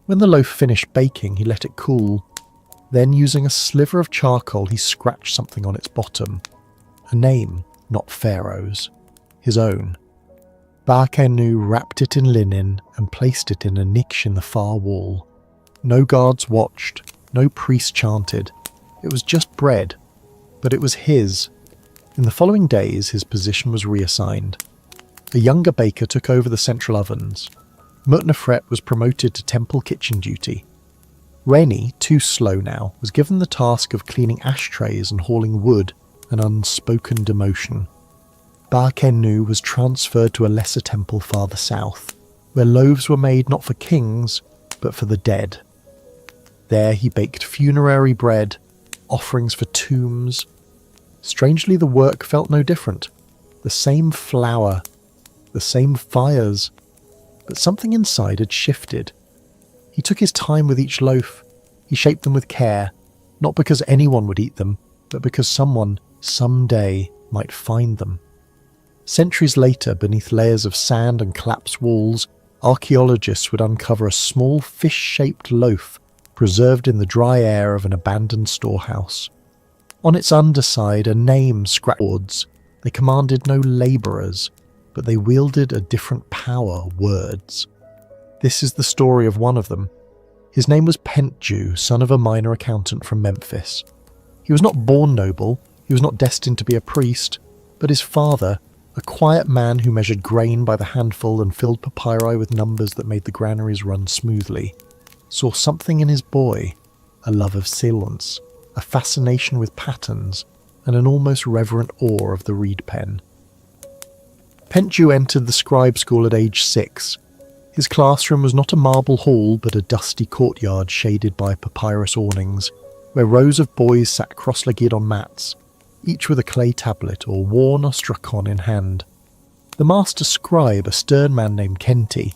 When the loaf finished baking, he let it cool. Then, using a sliver of charcoal, he scratched something on its bottom. A name, not Pharaoh's. His own. Bakanu wrapped it in linen and placed it in a niche in the far wall. No guards watched, no priest chanted. It was just bread, but it was his. In the following days, his position was reassigned. A younger baker took over the central ovens. Mutnefret was promoted to temple kitchen duty. Reni, too slow now, was given the task of cleaning ashtrays and hauling wood, an unspoken demotion. Bakenu was transferred to a lesser temple farther south, where loaves were made not for kings, but for the dead. There he baked funerary bread, offerings for tombs. Strangely, the work felt no different. The same flour, the same fires, but something inside had shifted. He took his time with each loaf. He shaped them with care, not because anyone would eat them, but because someone, someday, might find them. Centuries later, beneath layers of sand and collapsed walls, archaeologists would uncover a small fish-shaped loaf preserved in the dry air of an abandoned storehouse. On its underside, a name scratched boards. They commanded no labourers, but they wielded a different power, words. This is the story of one of them. His name was Pentju, son of a minor accountant from Memphis. He was not born noble, he was not destined to be a priest, but his father, a quiet man who measured grain by the handful and filled papyri with numbers that made the granaries run smoothly, saw something in his boy, a love of silence, a fascination with patterns, and an almost reverent awe of the reed pen. Pentju entered the scribe school at age 6. His classroom was not a marble hall, but a dusty courtyard shaded by papyrus awnings, where rows of boys sat cross-legged on mats, each with a clay tablet or worn or struck on in hand. The master scribe, a stern man named Kenti,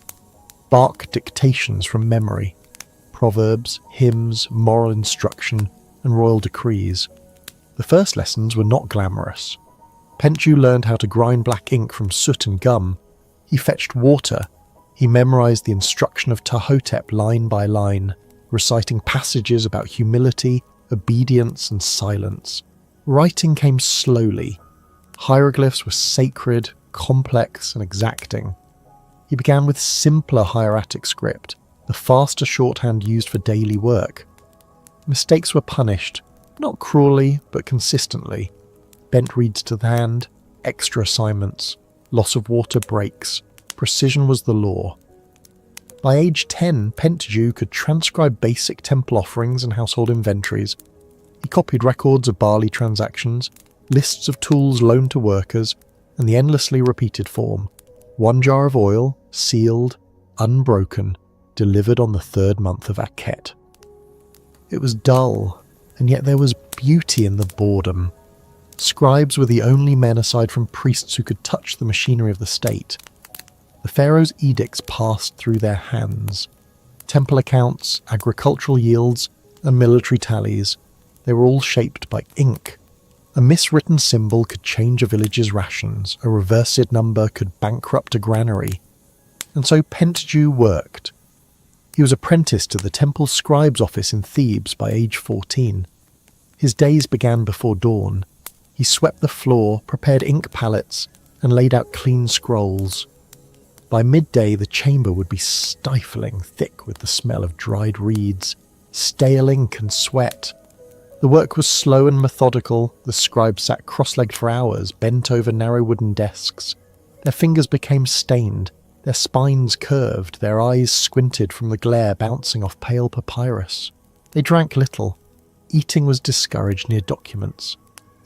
barked dictations from memory, proverbs, hymns, moral instruction, and royal decrees. The first lessons were not glamorous. Pentju learned how to grind black ink from soot and gum. He fetched water. He memorized the instruction of Tahotep line by line, reciting passages about humility, obedience, and silence. Writing came slowly. Hieroglyphs were sacred, complex, and exacting. He began with simpler hieratic script, the faster shorthand used for daily work. Mistakes were punished, not cruelly, but consistently. Bent reeds to the hand, extra assignments, loss of water breaks. Precision was the law. By age 10, Pentju could transcribe basic temple offerings and household inventories. He copied records of barley transactions, lists of tools loaned to workers, and the endlessly repeated form. 1 jar of oil, sealed, unbroken, delivered on the 3rd month of Akhet. It was dull, and yet there was beauty in the boredom. Scribes were the only men aside from priests who could touch the machinery of the state. The pharaoh's edicts passed through their hands. Temple accounts, agricultural yields, and military tallies, they were all shaped by ink. A miswritten symbol could change a village's rations, a reversed number could bankrupt a granary. And so Pentju worked. He was apprenticed to the temple scribe's office in Thebes by age 14. His days began before dawn. He swept the floor, prepared ink palettes, and laid out clean scrolls. By midday, the chamber would be stifling, thick with the smell of dried reeds, stale ink and sweat. The work was slow and methodical. The scribes sat cross-legged for hours, bent over narrow wooden desks. Their fingers became stained, their spines curved, their eyes squinted from the glare bouncing off pale papyrus. They drank little. Eating was discouraged near documents.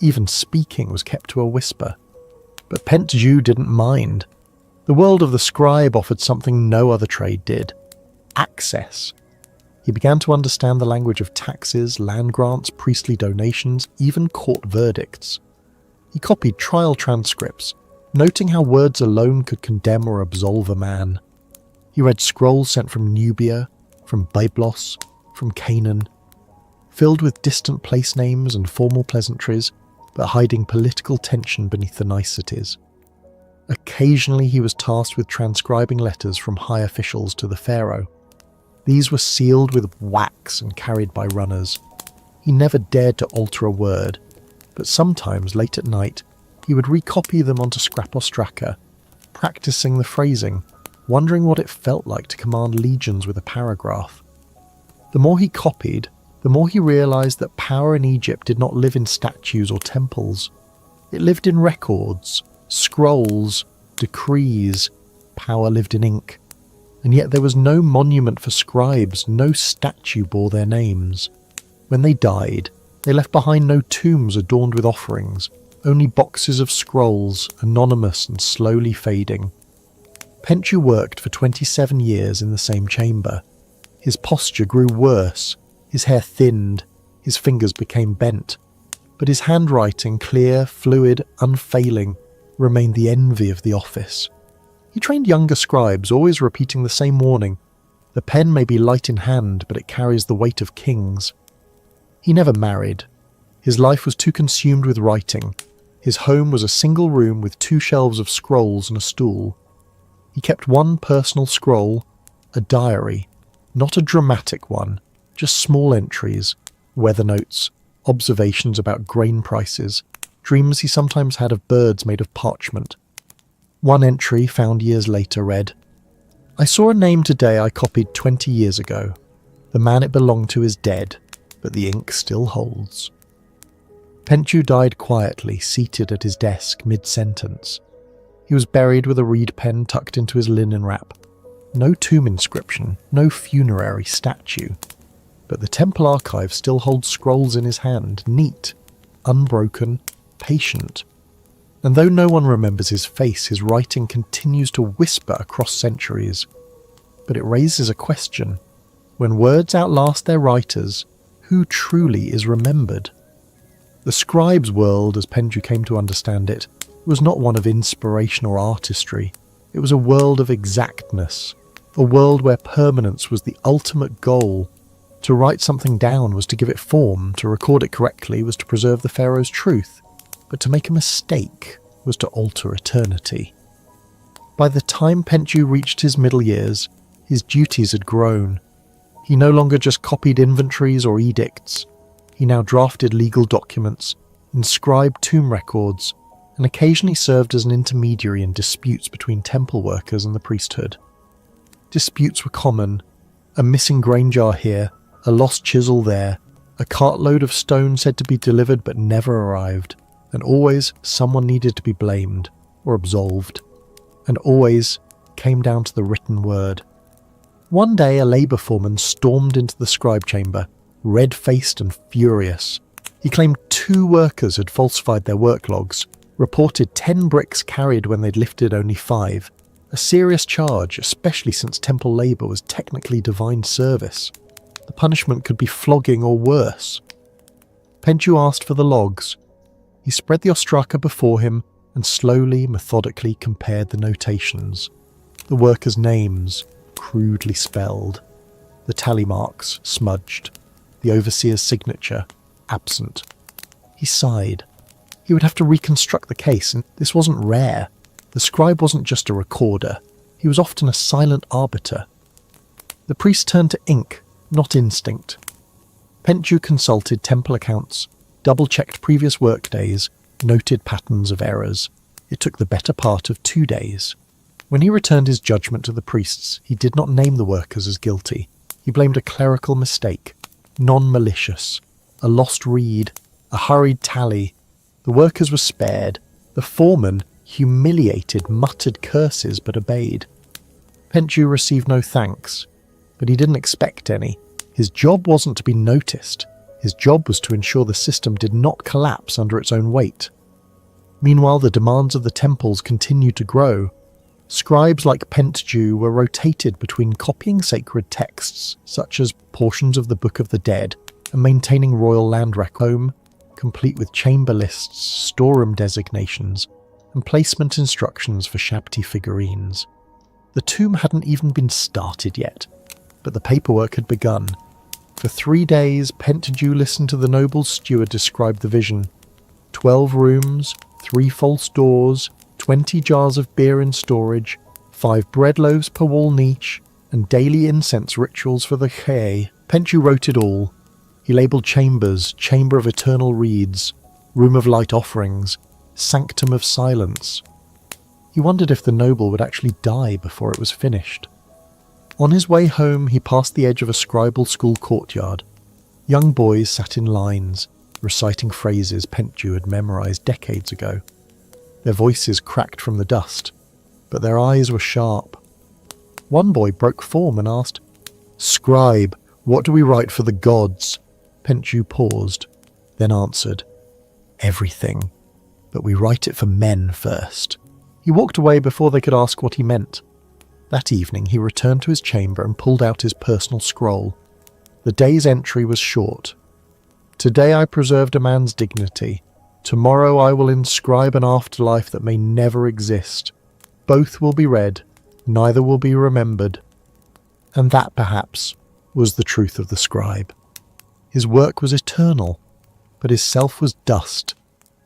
Even speaking was kept to a whisper. But Pentju didn't mind. The world of the scribe offered something no other trade did: access. He began to understand the language of taxes, land grants, priestly donations, even court verdicts. He copied trial transcripts, noting how words alone could condemn or absolve a man. He read scrolls sent from Nubia, from Byblos, from Canaan, filled with distant place names and formal pleasantries, but hiding political tension beneath the niceties. Occasionally he was tasked with transcribing letters from high officials to the pharaoh. These were sealed with wax and carried by runners. He never dared to alter a word, but sometimes, late at night, he would recopy them onto scrap ostraka, practicing the phrasing, wondering what it felt like to command legions with a paragraph. The more he copied, the more he realized that power in Egypt did not live in statues or temples. It lived in records, scrolls, decrees. Power lived in ink. And yet there was no monument for scribes, no statue bore their names. When they died, they left behind no tombs adorned with offerings, only boxes of scrolls, anonymous and slowly fading. Pentju worked for 27 years in the same chamber. His posture grew worse, his hair thinned, his fingers became bent. But his handwriting, clear, fluid, unfailing, remained the envy of the office. He trained younger scribes, always repeating the same warning: the pen may be light in hand, but it carries the weight of kings. He never married. His life was too consumed with writing. His home was a single room with 2 shelves of scrolls and a stool. He kept one personal scroll, a diary, not a dramatic one, Just small entries, weather notes, observations about grain prices, dreams he sometimes had of birds made of parchment. One entry found years later read, "I saw a name today I copied 20 years ago. The man it belonged to is dead, but the ink still holds." Penchu died quietly, seated at his desk mid-sentence. He was buried with a reed pen tucked into his linen wrap. No tomb inscription, no funerary statue. But the temple archive still holds scrolls in his hand, neat, unbroken, patient. And though no one remembers his face, his writing continues to whisper across centuries. But it raises a question. When words outlast their writers, who truly is remembered? The scribe's world, as Penju came to understand it, was not one of inspiration or artistry. It was a world of exactness, a world where permanence was the ultimate goal. To write something down was to give it form, to record it correctly was to preserve the pharaoh's truth, but to make a mistake was to alter eternity. By the time Penju reached his middle years, his duties had grown. He no longer just copied inventories or edicts. He now drafted legal documents, inscribed tomb records, and occasionally served as an intermediary in disputes between temple workers and the priesthood. Disputes were common: a missing grain jar here, a lost chisel there, a cartload of stone said to be delivered but never arrived, and always someone needed to be blamed or absolved, and always came down to the written word. One day a labour foreman stormed into the scribe chamber, red-faced and furious. He claimed 2 workers had falsified their work logs, reported 10 bricks carried when they'd lifted only 5, a serious charge, especially since temple labour was technically divine service. The punishment could be flogging or worse. Penju asked for the logs. He spread the ostraka before him and slowly, methodically compared the notations. The workers' names, crudely spelled. The tally marks, smudged. The overseer's signature, absent. He sighed. He would have to reconstruct the case, and this wasn't rare. The scribe wasn't just a recorder. He was often a silent arbiter. The priest turned to ink, not instinct. Penju consulted temple accounts, double-checked previous workdays, noted patterns of errors. It took the better part of 2 days. When he returned his judgment to the priests, he did not name the workers as guilty. He blamed a clerical mistake, non-malicious, a lost reed, a hurried tally. The workers were spared. The foreman, humiliated, muttered curses but obeyed. Penju received no thanks, but he didn't expect any. His job wasn't to be noticed. His job was to ensure the system did not collapse under its own weight. Meanwhile, the demands of the temples continued to grow. Scribes like Penju were rotated between copying sacred texts, such as portions of the Book of the Dead, and maintaining royal land record, complete with chamber lists, storeroom designations, and placement instructions for Shabti figurines. The tomb hadn't even been started yet, but the paperwork had begun. For 3 days, Penju listened to the noble steward describe the vision. 12 rooms, 3 false doors, 20 jars of beer in storage, 5 bread loaves per wall niche, and daily incense rituals for the Khe. Penju wrote it all. He labelled chambers, chamber of eternal reeds, room of light offerings, sanctum of silence. He wondered if the noble would actually die before it was finished. On his way home, he passed the edge of a scribal school courtyard. Young boys sat in lines, reciting phrases Penju had memorised decades ago. Their voices cracked from the dust, but their eyes were sharp. One boy broke form and asked, "Scribe, what do we write for the gods?" Penju paused, then answered, "Everything, but we write it for men first." He walked away before they could ask what he meant. That evening he returned to his chamber and pulled out his personal scroll. The day's entry was short. "Today I preserved a man's dignity. Tomorrow I will inscribe an afterlife that may never exist. Both will be read, neither will be remembered." And that, perhaps, was the truth of the scribe. His work was eternal, but his self was dust,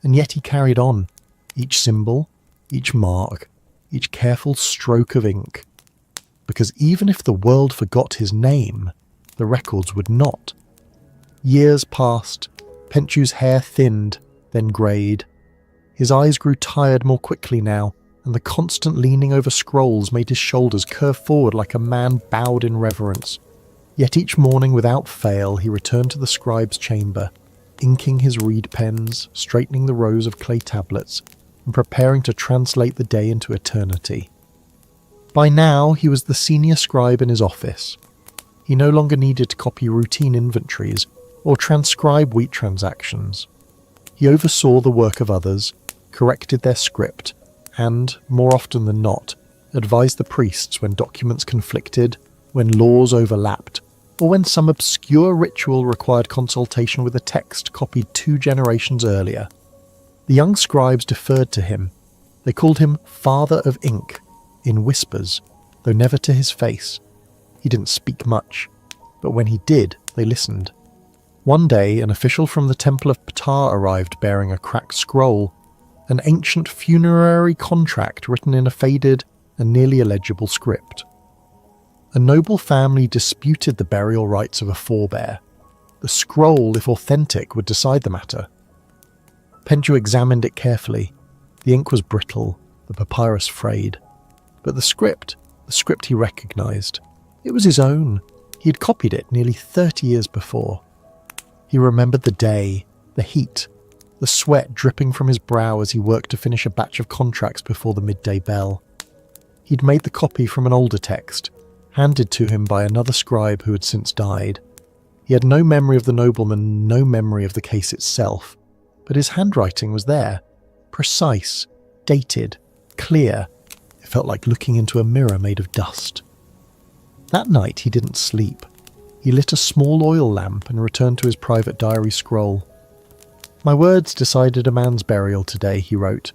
and yet he carried on. Each symbol, each mark, each careful stroke of ink. Because even if the world forgot his name, the records would not. Years passed. Penchu's hair thinned, then greyed. His eyes grew tired more quickly now, and the constant leaning over scrolls made his shoulders curve forward like a man bowed in reverence. Yet each morning, without fail, he returned to the scribe's chamber, inking his reed pens, straightening the rows of clay tablets, and preparing to translate the day into eternity. By now, he was the senior scribe in his office. He no longer needed to copy routine inventories or transcribe wheat transactions. He oversaw the work of others, corrected their script, and, more often than not, advised the priests when documents conflicted, when laws overlapped, or when some obscure ritual required consultation with a text copied 2 generations earlier. The young scribes deferred to him. They called him Father of Ink, in whispers, though never to his face. He didn't speak much, but when he did, they listened. One day, an official from the Temple of Ptah arrived bearing a cracked scroll, an ancient funerary contract written in a faded and nearly illegible script. A noble family disputed the burial rights of a forebear. The scroll, if authentic, would decide the matter. Penchu examined it carefully. The ink was brittle, the papyrus frayed. But the script he recognized. It was his own. He had copied it nearly 30 years before. He remembered the day, the heat, the sweat dripping from his brow as he worked to finish a batch of contracts before the midday bell. He'd made the copy from an older text, handed to him by another scribe who had since died. He had no memory of the nobleman, no memory of the case itself, but his handwriting was there, precise, dated, clear. It felt like looking into a mirror made of dust. That night he didn't sleep. He lit a small oil lamp and returned to his private diary scroll. "My words decided a man's burial today," he wrote.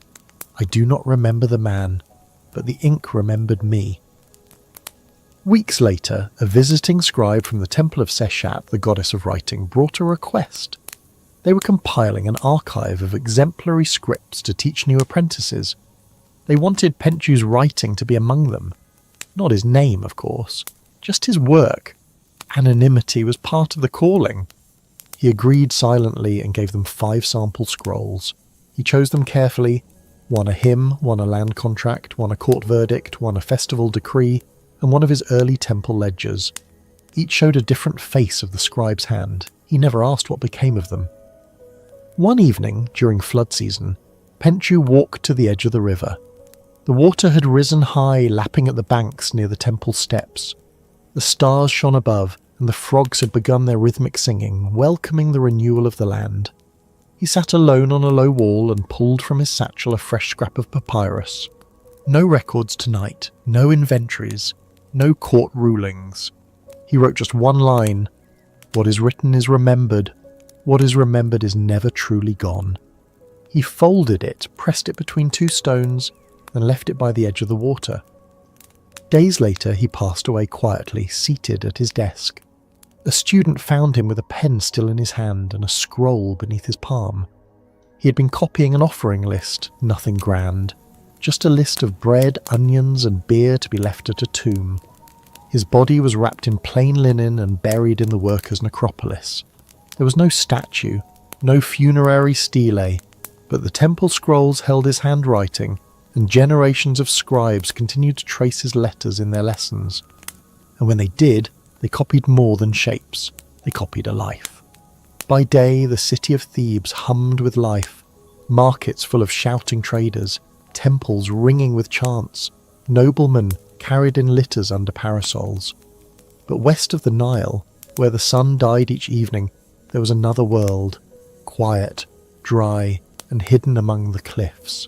"I do not remember the man, but the ink remembered me." Weeks later, a visiting scribe from the Temple of Seshat, the goddess of writing, brought a request. They were compiling an archive of exemplary scripts to teach new apprentices. They wanted Penchu's writing to be among them. Not his name, of course, just his work. Anonymity was part of the calling. He agreed silently and gave them 5 sample scrolls. He chose them carefully, one a hymn, one a land contract, one a court verdict, one a festival decree, and one of his early temple ledgers. Each showed a different face of the scribe's hand. He never asked what became of them. One evening, during flood season, Penchu walked to the edge of the river. The water had risen high, lapping at the banks near the temple steps. The stars shone above, and the frogs had begun their rhythmic singing, welcoming the renewal of the land. He sat alone on a low wall and pulled from his satchel a fresh scrap of papyrus. No records tonight, no inventories, no court rulings. He wrote just one line: "What is written is remembered. What is remembered is never truly gone." He folded it, pressed it between 2 stones, and left it by the edge of the water. Days later, he passed away quietly, seated at his desk. A student found him with a pen still in his hand and a scroll beneath his palm. He had been copying an offering list, nothing grand, just a list of bread, onions, and beer to be left at a tomb. His body was wrapped in plain linen and buried in the workers' necropolis. There was no statue, no funerary stele, but the temple scrolls held his handwriting, and generations of scribes continued to trace his letters in their lessons. And when they did, they copied more than shapes. They copied a life. By day, the city of Thebes hummed with life, markets full of shouting traders, temples ringing with chants, noblemen carried in litters under parasols. But west of the Nile, where the sun died each evening, there was another world, quiet, dry, and hidden among the cliffs,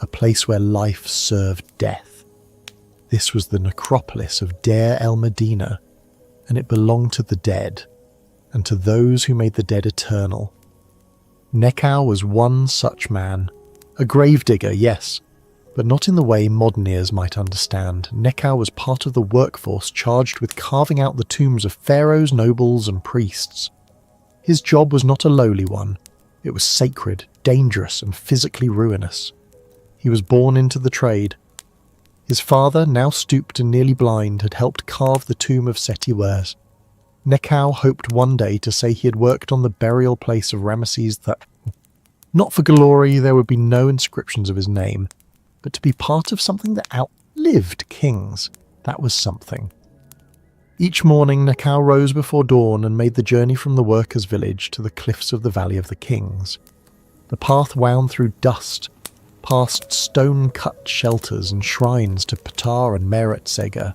a place where life served death. This was the necropolis of Deir el-Medina, and it belonged to the dead, and to those who made the dead eternal. Nekau was one such man, a gravedigger, yes, but not in the way modern ears might understand. Nekau was part of the workforce charged with carving out the tombs of pharaohs, nobles, and priests. His job was not a lowly one. It was sacred, dangerous, and physically ruinous. He was born into the trade. His father, now stooped and nearly blind, had helped carve the tomb of Seti Wers. Nekau hoped one day to say he had worked on the burial place of Ramesses that, not for glory, there would be no inscriptions of his name, but to be part of something that outlived kings. That was something. Each morning, Nekau rose before dawn and made the journey from the workers' village to the cliffs of the Valley of the Kings. The path wound through dust, past stone-cut shelters and shrines to Ptah and Meret Seger,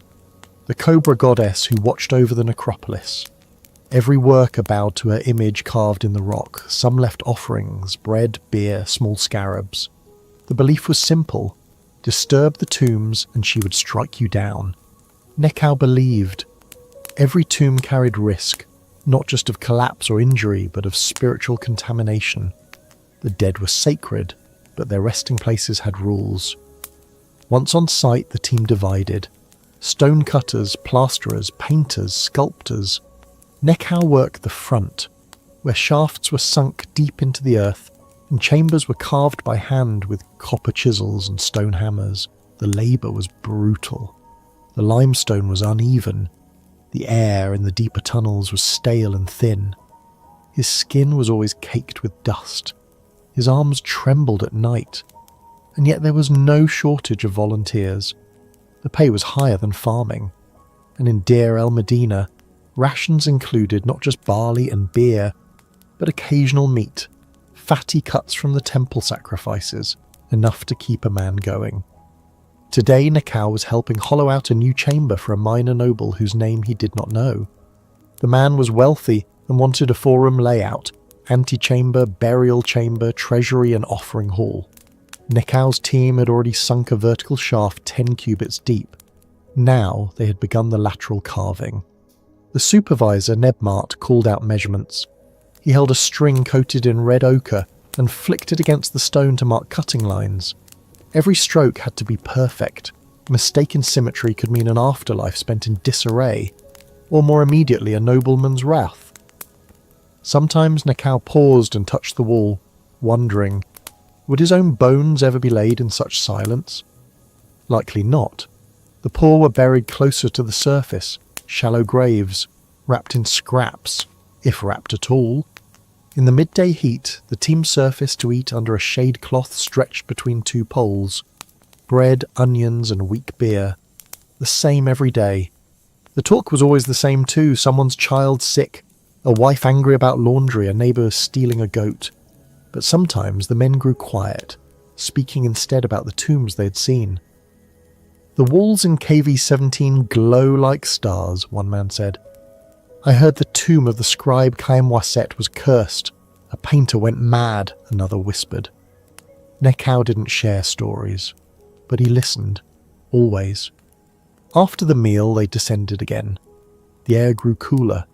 the cobra goddess who watched over the necropolis. Every worker bowed to her image carved in the rock. Some left offerings, bread, beer, small scarabs. The belief was simple: disturb the tombs and she would strike you down. Nekau believed. Every tomb carried risk, not just of collapse or injury, but of spiritual contamination. The dead were sacred, but their resting places had rules. Once on site, the team divided. Stone cutters, plasterers, painters, sculptors. Nekau worked the front, where shafts were sunk deep into the earth and chambers were carved by hand with copper chisels and stone hammers. The labour was brutal. The limestone was uneven. The air in the deeper tunnels was stale and thin. His skin was always caked with dust. His arms trembled at night, and yet there was no shortage of volunteers. The pay was higher than farming, and in Deir el Medina, rations included not just barley and beer, but occasional meat, fatty cuts from the temple sacrifices, enough to keep a man going. Today, Nekau was helping hollow out a new chamber for a minor noble whose name he did not know. The man was wealthy and wanted a four-room layout: antechamber, burial chamber, treasury and offering hall. Nekau's team had already sunk a vertical shaft 10 cubits deep. Now they had begun the lateral carving. The supervisor, Nebmart, called out measurements. He held a string coated in red ochre and flicked it against the stone to mark cutting lines. Every stroke had to be perfect. Mistaken symmetry could mean an afterlife spent in disarray, or more immediately a nobleman's wrath. Sometimes Nekau paused and touched the wall, wondering, would his own bones ever be laid in such silence? Likely not. The poor were buried closer to the surface, shallow graves, wrapped in scraps, if wrapped at all. In the midday heat, the team surfaced to eat under a shade cloth stretched between two poles. Bread, onions and weak beer. The same every day. The talk was always the same too: someone's child sick, a wife angry about laundry, a neighbour stealing a goat. But sometimes the men grew quiet, speaking instead about the tombs they had seen. "The walls in KV-17 glow like stars," one man said. "I heard the tomb of the scribe Khaemwaset was cursed. A painter went mad," another whispered. Nekau didn't share stories, but he listened, always. After the meal they descended again. The air grew cooler.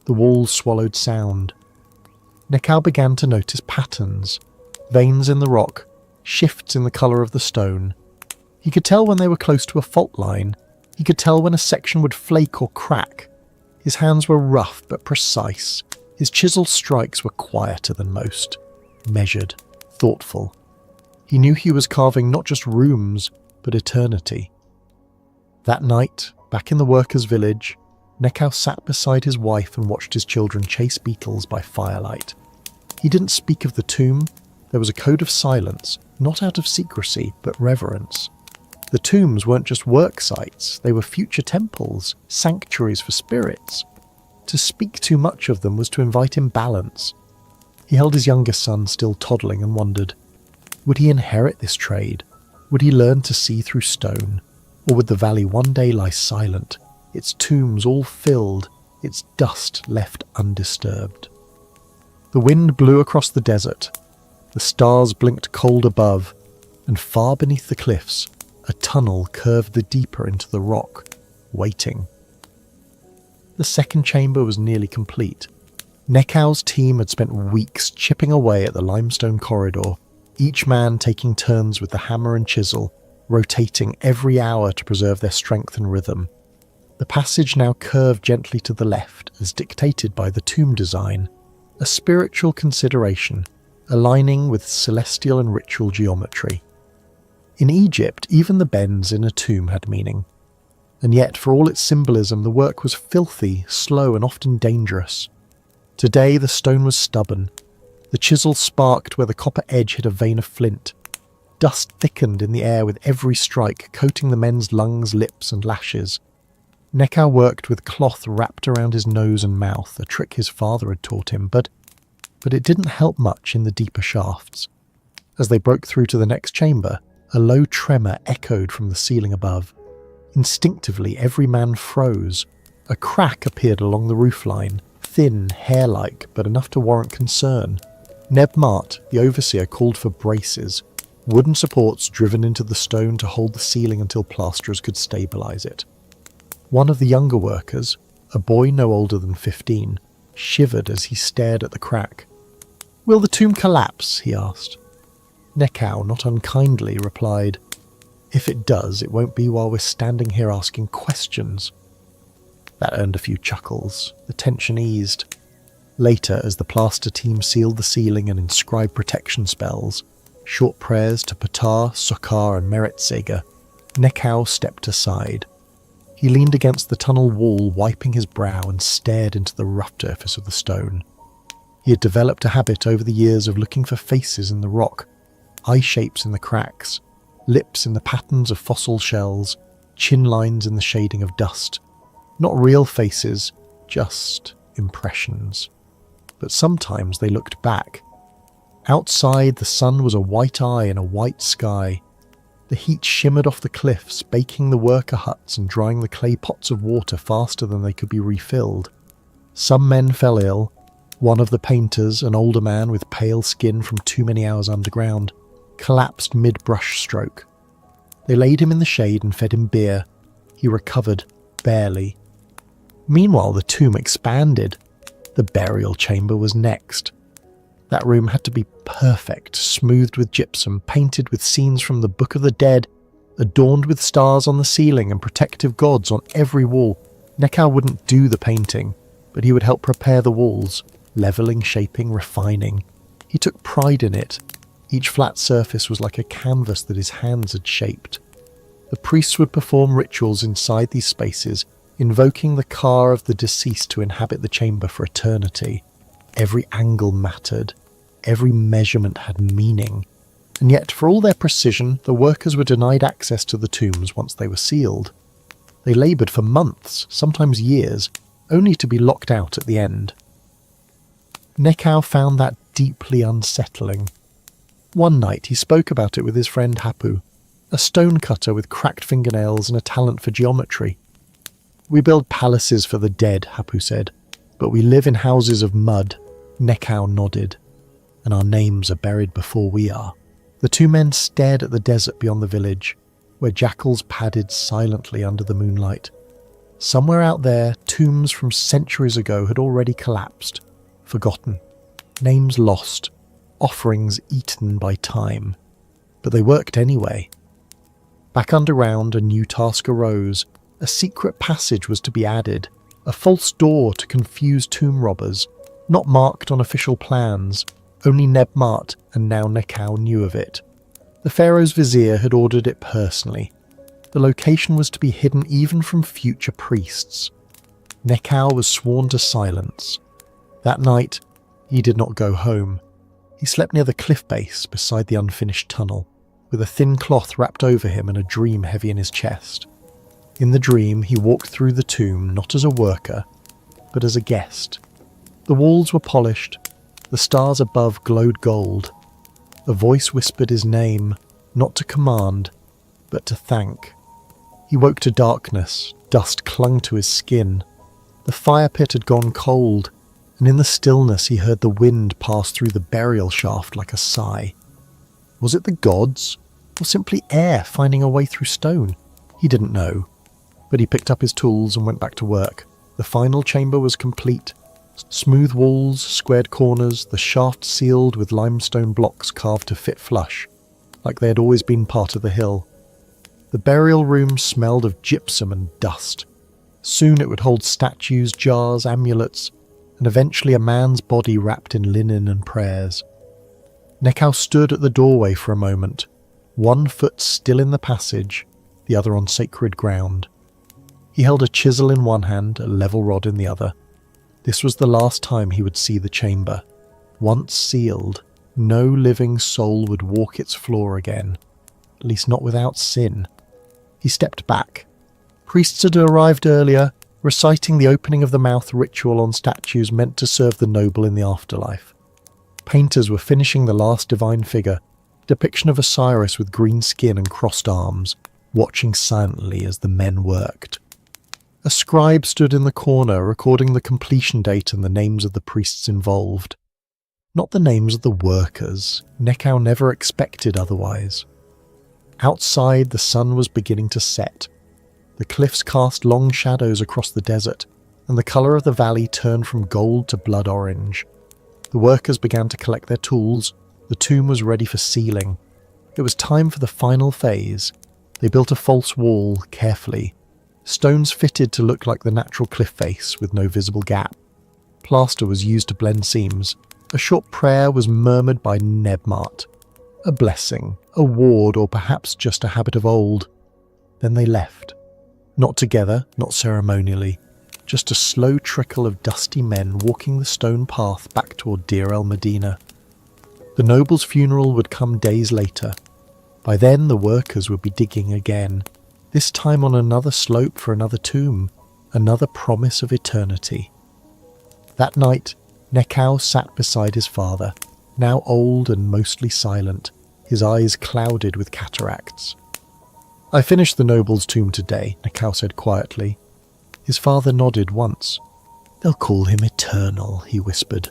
The walls swallowed sound. Nekau began to notice patterns, veins in the rock, shifts in the colour of the stone. He could tell when they were close to a fault line. He could tell when a section would flake or crack. His hands were rough but precise. His chisel strikes were quieter than most, measured, thoughtful. He knew he was carving not just rooms, but eternity. That night, back in the workers' village, Nekau sat beside his wife and watched his children chase beetles by firelight. He didn't speak of the tomb. There was a code of silence, not out of secrecy, but reverence. The tombs weren't just work sites, they were future temples, sanctuaries for spirits. To speak too much of them was to invite imbalance. He held his youngest son still toddling and wondered, would he inherit this trade? Would he learn to see through stone? Or would the valley one day lie silent, its tombs all filled, its dust left undisturbed? The wind blew across the desert. The stars blinked cold above, and far beneath the cliffs, a tunnel curved the deeper into the rock, waiting. The second chamber was nearly complete. Nekau's team had spent weeks chipping away at the limestone corridor, each man taking turns with the hammer and chisel, rotating every hour to preserve their strength and rhythm. The passage now curved gently to the left, as dictated by the tomb design, a spiritual consideration, aligning with celestial and ritual geometry. In Egypt, even the bends in a tomb had meaning. And yet, for all its symbolism, the work was filthy, slow, and often dangerous. Today the stone was stubborn. The chisel sparked where the copper edge hit a vein of flint. Dust thickened in the air with every strike, coating the men's lungs, lips, and lashes. Neckau worked with cloth wrapped around his nose and mouth, a trick his father had taught him, but it didn't help much in the deeper shafts. As they broke through to the next chamber, a low tremor echoed from the ceiling above. Instinctively, every man froze. A crack appeared along the roofline, thin, hair-like, but enough to warrant concern. Neb Mart, the overseer, called for braces, wooden supports driven into the stone to hold the ceiling until plasterers could stabilize it. One of the younger workers, a boy no older than 15, shivered as he stared at the crack. "Will the tomb collapse?" he asked. Neckau, not unkindly, replied, "If it does, it won't be while we're standing here asking questions." That earned a few chuckles. The tension eased. Later, as the plaster team sealed the ceiling and inscribed protection spells, short prayers to Ptah, Sokar and Meretseger, Neckau stepped aside. He leaned against the tunnel wall, wiping his brow, and stared into the rough surface of the stone. He had developed a habit over the years of looking for faces in the rock, eye shapes in the cracks, lips in the patterns of fossil shells, chin lines in the shading of dust. Not real faces, just impressions. But sometimes they looked back. Outside, the sun was a white eye in a white sky. The heat shimmered off the cliffs, baking the worker huts and drying the clay pots of water faster than they could be refilled. Some men fell ill. One of the painters, an older man with pale skin from too many hours underground, collapsed mid-brush stroke. They laid him in the shade and fed him beer. He recovered, barely. Meanwhile, the tomb expanded. The burial chamber was next. That room had to be perfect, smoothed with gypsum, painted with scenes from the Book of the Dead, adorned with stars on the ceiling and protective gods on every wall. Neckau wouldn't do the painting, but he would help prepare the walls, levelling, shaping, refining. He took pride in it. Each flat surface was like a canvas that his hands had shaped. The priests would perform rituals inside these spaces, invoking the Ka of the deceased to inhabit the chamber for eternity. Every angle mattered. Every measurement had meaning. And yet, for all their precision, the workers were denied access to the tombs once they were sealed. They laboured for months, sometimes years, only to be locked out at the end. Neckau found that deeply unsettling. One night he spoke about it with his friend Hapu, a stonecutter with cracked fingernails and a talent for geometry. "We build palaces for the dead," Hapu said, "but we live in houses of mud." Neckau nodded. "And our names are buried before we are." The two men stared at the desert beyond the village, where jackals padded silently under the moonlight. Somewhere out there, tombs from centuries ago had already collapsed, forgotten, names lost, offerings eaten by time. But they worked anyway. Back underground, a new task arose. A secret passage was to be added, a false door to confuse tomb robbers, not marked on official plans. Only Neb Mart and now Neckau knew of it. The pharaoh's vizier had ordered it personally. The location was to be hidden even from future priests. Neckau was sworn to silence. That night, he did not go home. He slept near the cliff base beside the unfinished tunnel, with a thin cloth wrapped over him and a dream heavy in his chest. In the dream, he walked through the tomb not as a worker, but as a guest. The walls were polished. The stars above glowed gold. A voice whispered his name, not to command, but to thank. He woke to darkness. Dust clung to his skin. The fire pit had gone cold, and in the stillness he heard the wind pass through the burial shaft like a sigh. Was it the gods, or simply air finding a way through stone? He didn't know, but he picked up his tools and went back to work. The final chamber was complete. Smooth walls, squared corners, the shaft sealed with limestone blocks carved to fit flush, like they had always been part of the hill. The burial room smelled of gypsum and dust. Soon it would hold statues, jars, amulets, and eventually a man's body wrapped in linen and prayers. Neckau stood at the doorway for a moment, one foot still in the passage, the other on sacred ground. He held a chisel in one hand, a level rod in the other. This was the last time he would see the chamber. Once sealed, no living soul would walk its floor again, at least not without sin. He stepped back. Priests had arrived earlier, reciting the opening of the mouth ritual on statues meant to serve the noble in the afterlife. Painters were finishing the last divine figure, depiction of Osiris with green skin and crossed arms, watching silently as the men worked. A scribe stood in the corner, recording the completion date and the names of the priests involved. Not the names of the workers. Nekau never expected otherwise. Outside, the sun was beginning to set. The cliffs cast long shadows across the desert, and the colour of the valley turned from gold to blood orange. The workers began to collect their tools. The tomb was ready for sealing. It was time for the final phase. They built a false wall carefully. Stones fitted to look like the natural cliff face with no visible gap. Plaster was used to blend seams. A short prayer was murmured by Nebmart. A blessing, a ward, or perhaps just a habit of old. Then they left. Not together, not ceremonially. Just a slow trickle of dusty men walking the stone path back toward Deir el-Medina. The noble's funeral would come days later. By then the workers would be digging again, this time on another slope for another tomb, another promise of eternity. That night, Nekau sat beside his father, now old and mostly silent, his eyes clouded with cataracts. "I finished the noble's tomb today," Nekau said quietly. His father nodded once. "They'll call him eternal," he whispered.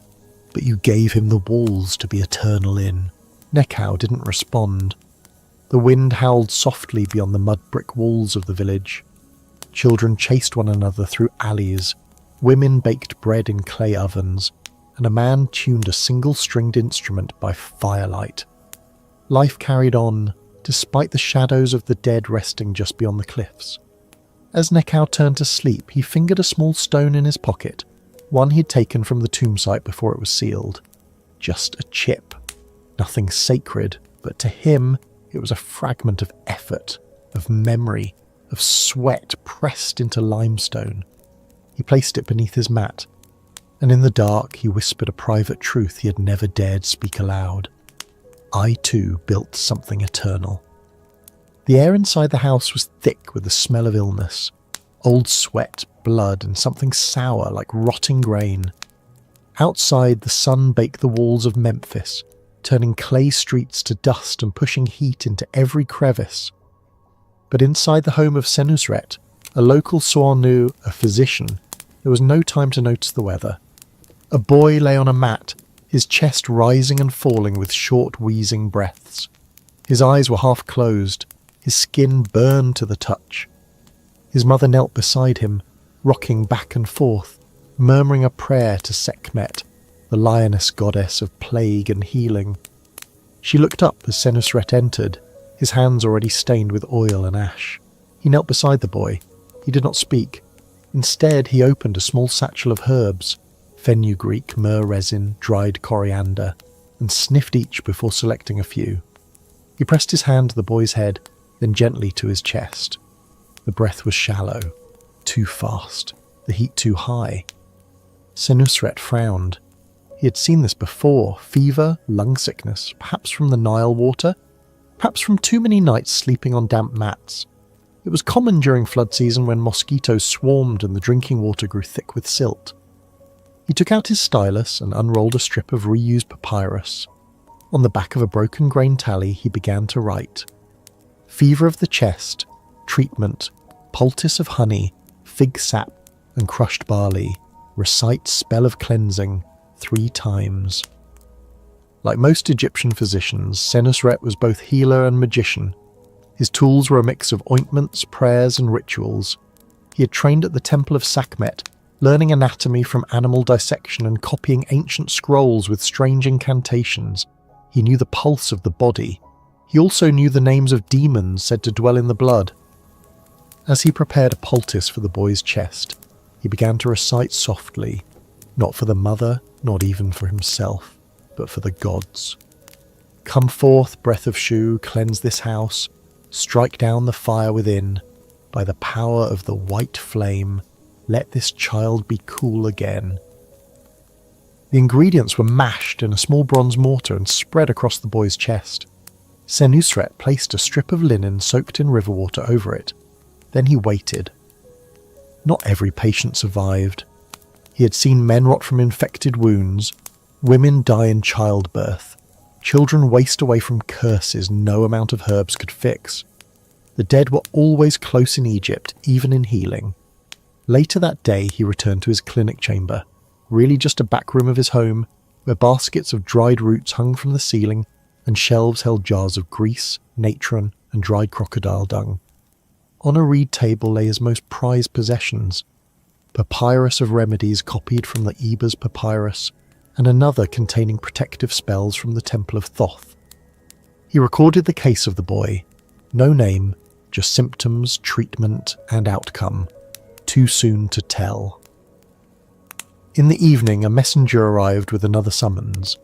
"But you gave him the walls to be eternal in." Nekau didn't respond. The wind howled softly beyond the mud-brick walls of the village. Children chased one another through alleys. Women baked bread in clay ovens, and a man tuned a single-stringed instrument by firelight. Life carried on, despite the shadows of the dead resting just beyond the cliffs. As Nekau turned to sleep, he fingered a small stone in his pocket, one he'd taken from the tomb site before it was sealed. Just a chip. Nothing sacred, but to him, it was a fragment of effort, of memory, of sweat pressed into limestone. He placed it beneath his mat, and in the dark he whispered a private truth he had never dared speak aloud. I too built something eternal. The air inside the house was thick with the smell of illness, old sweat, blood, and something sour like rotting grain. Outside, the sun baked the walls of Memphis, turning clay streets to dust and pushing heat into every crevice. But inside the home of Senusret, a local Soanu, a physician, there was no time to notice the weather. A boy lay on a mat, his chest rising and falling with short wheezing breaths. His eyes were half closed, his skin burned to the touch. His mother knelt beside him, rocking back and forth, murmuring a prayer to Sekhmet, the lioness goddess of plague and healing. She looked up as Senusret entered, his hands already stained with oil and ash. He knelt beside the boy. He did not speak. Instead, he opened a small satchel of herbs, fenugreek, myrrh resin, dried coriander, and sniffed each before selecting a few. He pressed his hand to the boy's head, then gently to his chest. The breath was shallow, too fast, the heat too high. Senusret frowned. He had seen this before: fever, lung sickness, perhaps from the Nile water, perhaps from too many nights sleeping on damp mats. It was common during flood season when mosquitoes swarmed and the drinking water grew thick with silt. He took out his stylus and unrolled a strip of reused papyrus. On the back of a broken grain tally, he began to write. Fever of the chest, treatment, poultice of honey, fig sap, and crushed barley. Recite spell of cleansing 3 times. Like most Egyptian physicians, Senusret was both healer and magician. His tools were a mix of ointments, prayers, and rituals. He had trained at the Temple of Sekhmet, learning anatomy from animal dissection and copying ancient scrolls with strange incantations. He knew the pulse of the body. He also knew the names of demons said to dwell in the blood. As he prepared a poultice for the boy's chest, he began to recite softly, not for the mother, not even for himself, but for the gods. Come forth, breath of Shu, cleanse this house, strike down the fire within, by the power of the white flame, let this child be cool again. The ingredients were mashed in a small bronze mortar and spread across the boy's chest. Senusret placed a strip of linen soaked in river water over it. Then he waited. Not every patient survived. He had seen men rot from infected wounds, women die in childbirth, children waste away from curses no amount of herbs could fix. The dead were always close in Egypt, even in healing. Later that day he returned to his clinic chamber, really just a back room of his home, where baskets of dried roots hung from the ceiling and shelves held jars of grease, natron, and dried crocodile dung. On a reed table lay his most prized possessions, papyrus of remedies copied from the Ebers papyrus, and another containing protective spells from the Temple of Thoth. He recorded the case of the boy. No name, just symptoms, treatment, and outcome. Too soon to tell. In the evening, a messenger arrived with another summons.